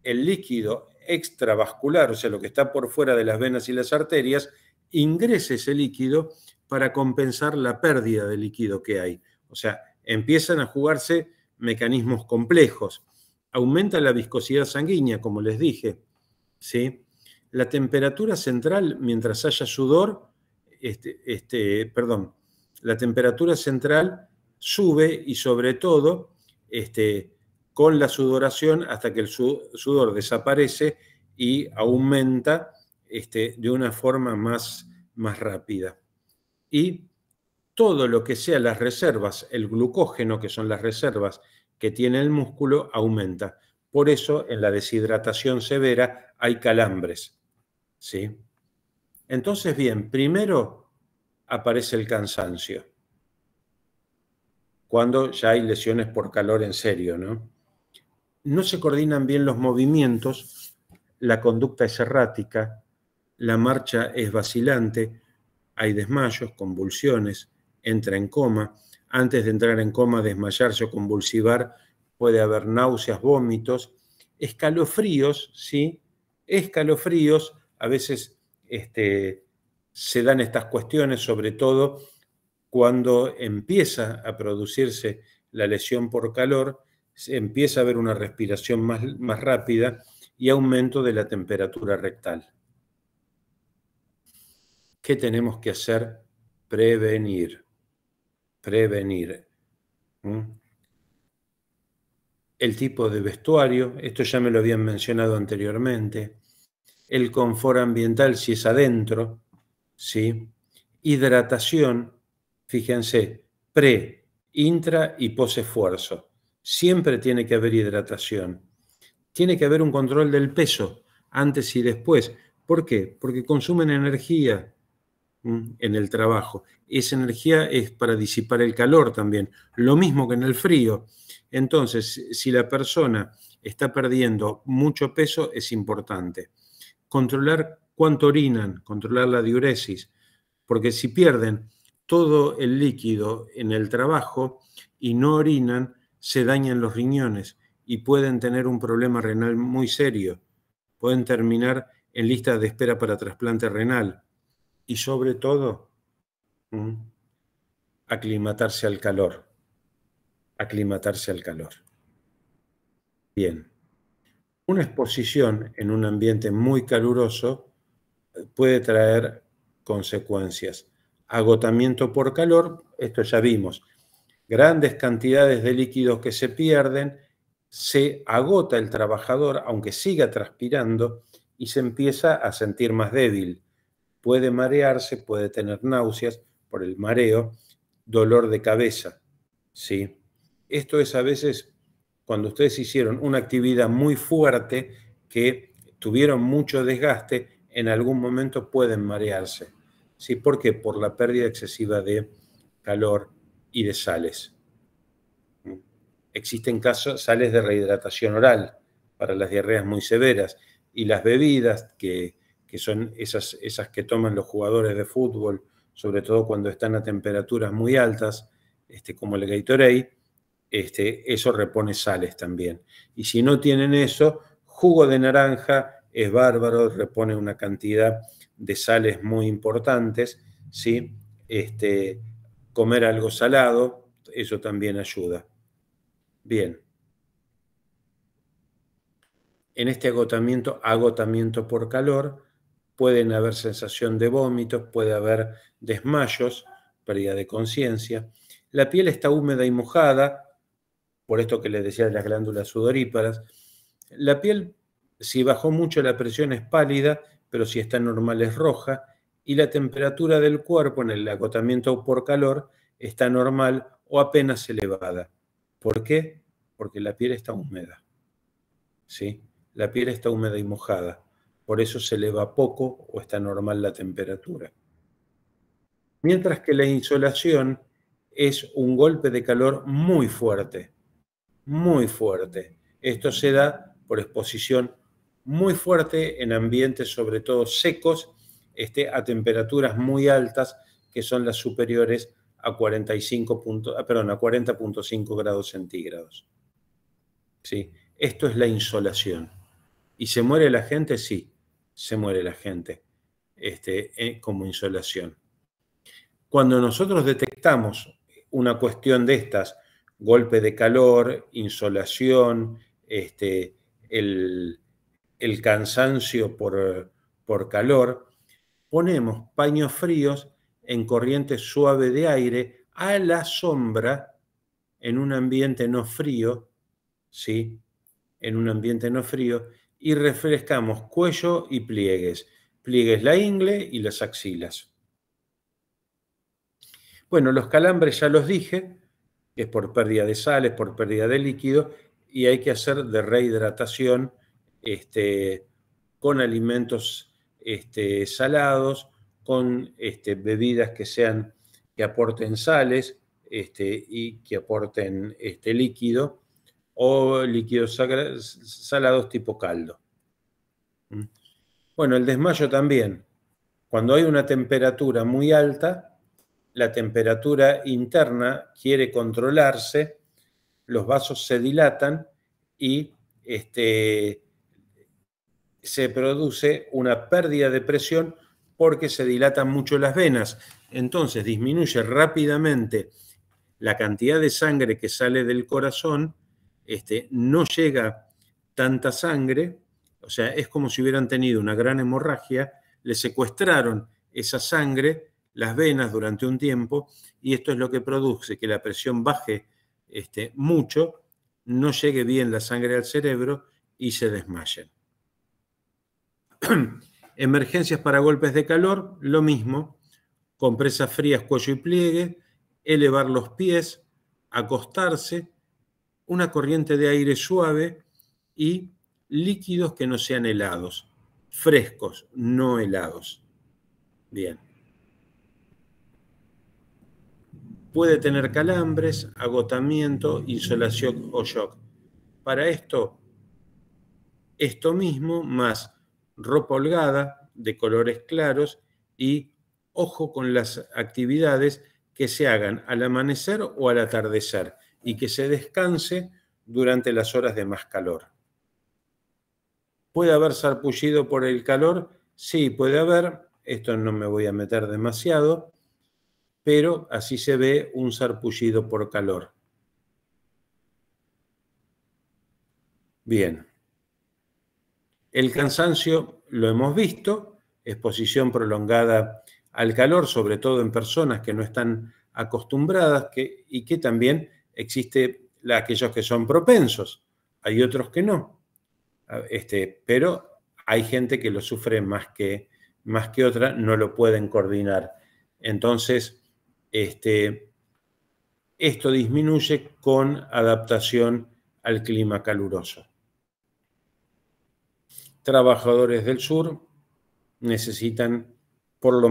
el líquido extravascular, o sea, lo que está por fuera de las venas y las arterias, ingrese ese líquido para compensar la pérdida de líquido que hay. O sea, empiezan a jugarse mecanismos complejos. Aumenta la viscosidad sanguínea, como les dije, ¿sí? La temperatura central, mientras haya sudor, la temperatura central sube y sobre todo con la sudoración hasta que el sudor desaparece y aumenta de una forma más rápida. Y todo lo que sea las reservas, el glucógeno, que son las reservas que tiene el músculo, aumenta. Por eso en la deshidratación severa hay calambres, ¿sí? Entonces, bien, primero aparece el cansancio, cuando ya hay lesiones por calor en serio, ¿no? No se coordinan bien los movimientos, la conducta es errática, la marcha es vacilante, hay desmayos, convulsiones, entra en coma. Antes de entrar en coma, desmayarse o convulsivar, puede haber náuseas, vómitos, escalofríos, ¿sí? Escalofríos, a veces se dan estas cuestiones, sobre todo cuando empieza a producirse la lesión por calor, se empieza a haber una respiración más rápida y aumento de la temperatura rectal. ¿Qué tenemos que hacer? Prevenir. Prevenir. El tipo de vestuario, esto ya me lo habían mencionado anteriormente. El confort ambiental, si es adentro, ¿sí? Hidratación, fíjense, pre, intra y posesfuerzo. Siempre tiene que haber hidratación. Tiene que haber un control del peso antes y después. ¿Por qué? Porque consumen energía en el trabajo. Esa energía es para disipar el calor también. Lo mismo que en el frío. Entonces, si la persona está perdiendo mucho peso, es importante. Controlar cuánto orinan, controlar la diuresis, porque si pierden todo el líquido en el trabajo y no orinan, se dañan los riñones y pueden tener un problema renal muy serio. Pueden terminar en lista de espera para trasplante renal. Y sobre todo, aclimatarse al calor. Aclimatarse al calor. Bien. Una exposición en un ambiente muy caluroso puede traer consecuencias. Agotamiento por calor, esto ya vimos. Grandes cantidades de líquidos que se pierden, se agota el trabajador, aunque siga transpirando, y se empieza a sentir más débil. Puede marearse, puede tener náuseas por el mareo, dolor de cabeza, ¿sí? Esto es a veces cuando ustedes hicieron una actividad muy fuerte que tuvieron mucho desgaste, en algún momento pueden marearse, ¿sí? ¿Por qué? Por la pérdida excesiva de calor y de sales. Existen sales de rehidratación oral para las diarreas muy severas y las bebidas que son esas que toman los jugadores de fútbol sobre todo cuando están a temperaturas muy altas, como el Gatorade, eso repone sales también. Y si no tienen eso, jugo de naranja es bárbaro, repone una cantidad de sales muy importantes, ¿sí? Comer algo salado, eso también ayuda. Bien. En este agotamiento por calor, pueden haber sensación de vómitos, puede haber desmayos, pérdida de conciencia. La piel está húmeda y mojada, por esto que les decía de las glándulas sudoríparas. La piel, si bajó mucho la presión, es pálida, pero si está normal es roja. Y la temperatura del cuerpo en el agotamiento por calor está normal o apenas elevada. ¿Por qué? Porque la piel está húmeda. ¿Sí? La piel está húmeda y mojada. Por eso se eleva poco o está normal la temperatura. Mientras que la insolación es un golpe de calor muy fuerte. Muy fuerte. Esto se da por exposición muy fuerte en ambientes sobre todo secos, a temperaturas muy altas, que son las superiores a 40.5 grados centígrados. ¿Sí? Esto es la insolación. ¿Y se muere la gente? Sí, se muere la gente como insolación. Cuando nosotros detectamos una cuestión de estas, golpe de calor, insolación, el cansancio por calor, ponemos paños fríos en corriente suave de aire a la sombra en un ambiente no frío, ¿sí? En un ambiente no frío, y refrescamos cuello y pliegues. Pliegues la ingle y las axilas. Bueno, los calambres ya los dije, que es por pérdida de sales, por pérdida de líquido, y hay que hacer de rehidratación con alimentos salados, con bebidas que aporten sales y que aporten líquido, o líquidos salados tipo caldo. Bueno, el desmayo también. Cuando hay una temperatura muy alta, la temperatura interna quiere controlarse, los vasos se dilatan y se produce una pérdida de presión porque se dilatan mucho las venas. Entonces disminuye rápidamente la cantidad de sangre que sale del corazón, no llega tanta sangre, o sea, es como si hubieran tenido una gran hemorragia, le secuestraron esa sangre, las venas durante un tiempo, y esto es lo que produce que la presión baje mucho, no llegue bien la sangre al cerebro y se desmayen. Emergencias para golpes de calor, lo mismo, compresas frías, cuello y pliegue, elevar los pies, acostarse, una corriente de aire suave y líquidos que no sean helados, frescos, no helados. Bien. Puede tener calambres, agotamiento, insolación o shock. Para esto mismo más ropa holgada de colores claros y ojo con las actividades que se hagan al amanecer o al atardecer y que se descanse durante las horas de más calor. ¿Puede haber sarpullido por el calor? Sí, puede haber. Esto no me voy a meter demasiado, pero así se ve un sarpullido por calor. Bien. El cansancio lo hemos visto, exposición prolongada al calor, sobre todo en personas que no están acostumbradas y que también existe aquellos que son propensos. Hay otros que no. Pero hay gente que lo sufre más que otra, no lo pueden coordinar. Entonces, esto disminuye con adaptación al clima caluroso. Trabajadores del sur necesitan por lo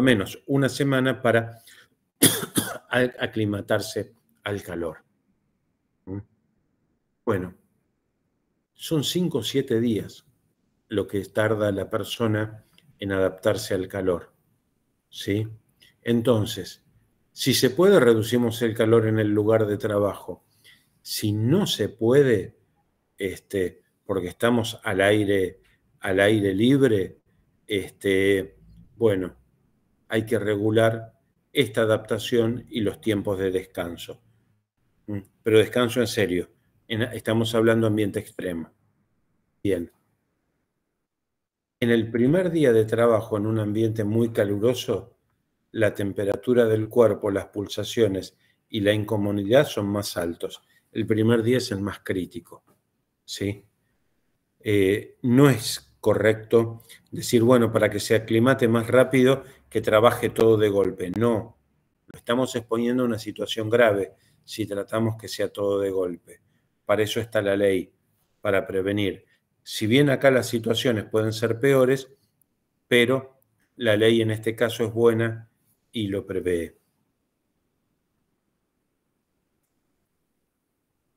menos una semana para aclimatarse al calor. Bueno, son 5 o 7 días. lo que tarda la persona en adaptarse al calor, ¿sí? Entonces, si se puede, reducimos el calor en el lugar de trabajo. Si no se puede, porque estamos al aire libre, bueno, hay que regular esta adaptación y los tiempos de descanso. Pero descanso en serio. Estamos hablando de ambiente extremo. Bien. En el primer día de trabajo en un ambiente muy caluroso, la temperatura del cuerpo, las pulsaciones y la incomodidad son más altos. El primer día es el más crítico, ¿sí? No es correcto decir, bueno, para que se aclimate más rápido, que trabaje todo de golpe. No, lo estamos exponiendo a una situación grave si tratamos que sea todo de golpe. Para eso está la ley, para prevenir. Si bien acá las situaciones pueden ser peores, pero la ley en este caso es buena y lo prevé.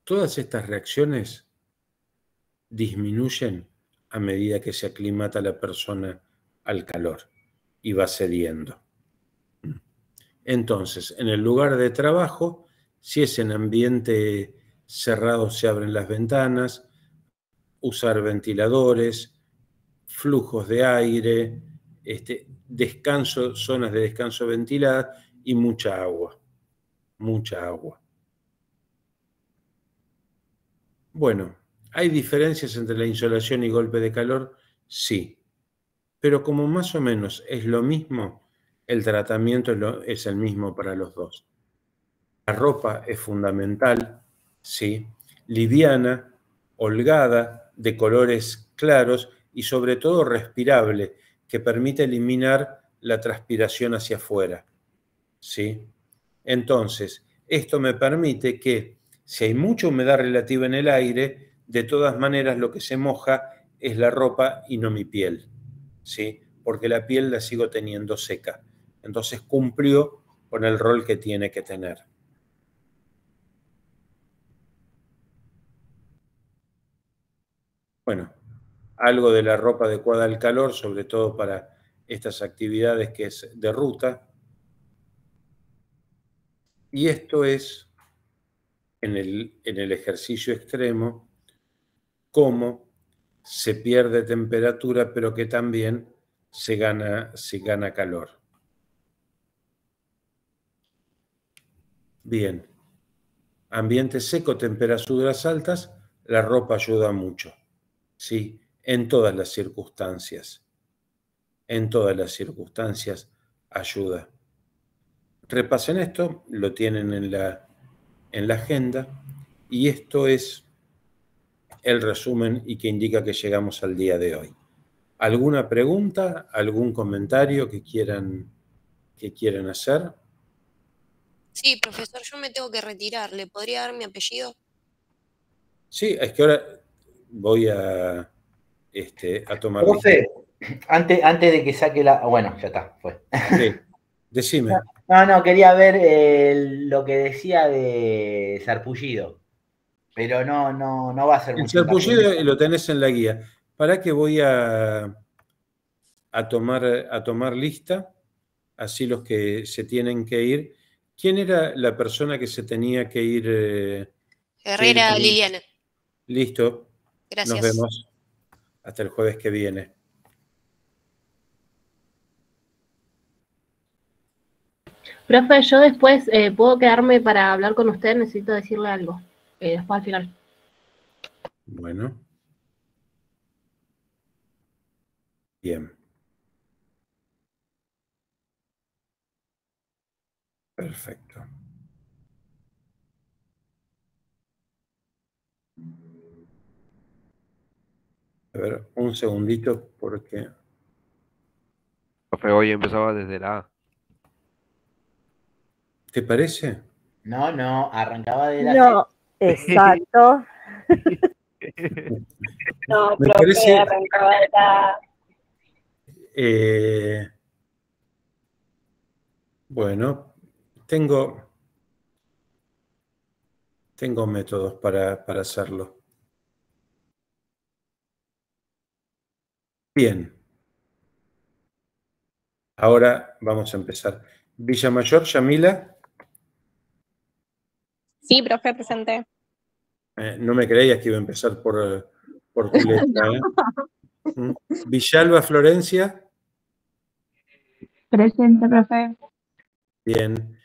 Todas estas reacciones disminuyen a medida que se aclimata la persona al calor y va cediendo. Entonces, en el lugar de trabajo, si es en ambiente cerrado, se abren las ventanas, usar ventiladores, flujos de aire, descanso, zonas de descanso ventiladas y mucha agua. Mucha agua. Bueno, ¿hay diferencias entre la insolación y golpe de calor? Sí, pero como más o menos es lo mismo, el tratamiento es el mismo para los dos. La ropa es fundamental, ¿sí? Liviana, holgada, de colores claros y sobre todo respirable, que permite eliminar la transpiración hacia afuera, ¿sí? Entonces, esto me permite que si hay mucha humedad relativa en el aire, de todas maneras lo que se moja es la ropa y no mi piel, ¿sí? Porque la piel la sigo teniendo seca. Entonces cumplió con el rol que tiene que tener. Bueno, algo de la ropa adecuada al calor, sobre todo para estas actividades que es de ruta. Y esto es, en el ejercicio extremo, cómo se pierde temperatura, pero que también se gana calor. Bien. Ambiente seco, temperaturas altas, la ropa ayuda mucho, ¿sí? En todas las circunstancias. En todas las circunstancias ayuda. Repasen esto, lo tienen en la agenda, y esto es el resumen y que indica que llegamos al día de hoy. ¿Alguna pregunta, algún comentario que quieran hacer? Sí, profesor, yo me tengo que retirar. ¿Le podría dar mi apellido? Sí, es que ahora voy a tomar... Profe, antes de que saque la... Bueno, ya está, fue. Sí, decime. No, quería ver lo que decía de Sarpullido, pero no va a ser El mucho hincapié en sarpullido eso. lo tenés en la guía. ¿Para qué voy a tomar lista? Así los que se tienen que ir. ¿Quién era la persona que se tenía que ir? Herrera Liliana. Listo. Gracias. Nos vemos. Hasta el jueves que viene. Profe, yo después puedo quedarme para hablar con usted, necesito decirle algo. Después al final. Bueno. Bien. Perfecto. A ver, un segundito porque... Profe, hoy empezaba desde la A. ¿Te parece? No, arrancaba de la No, exacto. No, Me profe, parece... arrancaba de la... Bueno, tengo métodos para hacerlo. Bien. Ahora vamos a empezar. Villamayor, Yamila. Sí, profe, presente. No me creías que iba a empezar por tu letra, ¿eh? Villalba, Florencia. Presente, profe. Bien.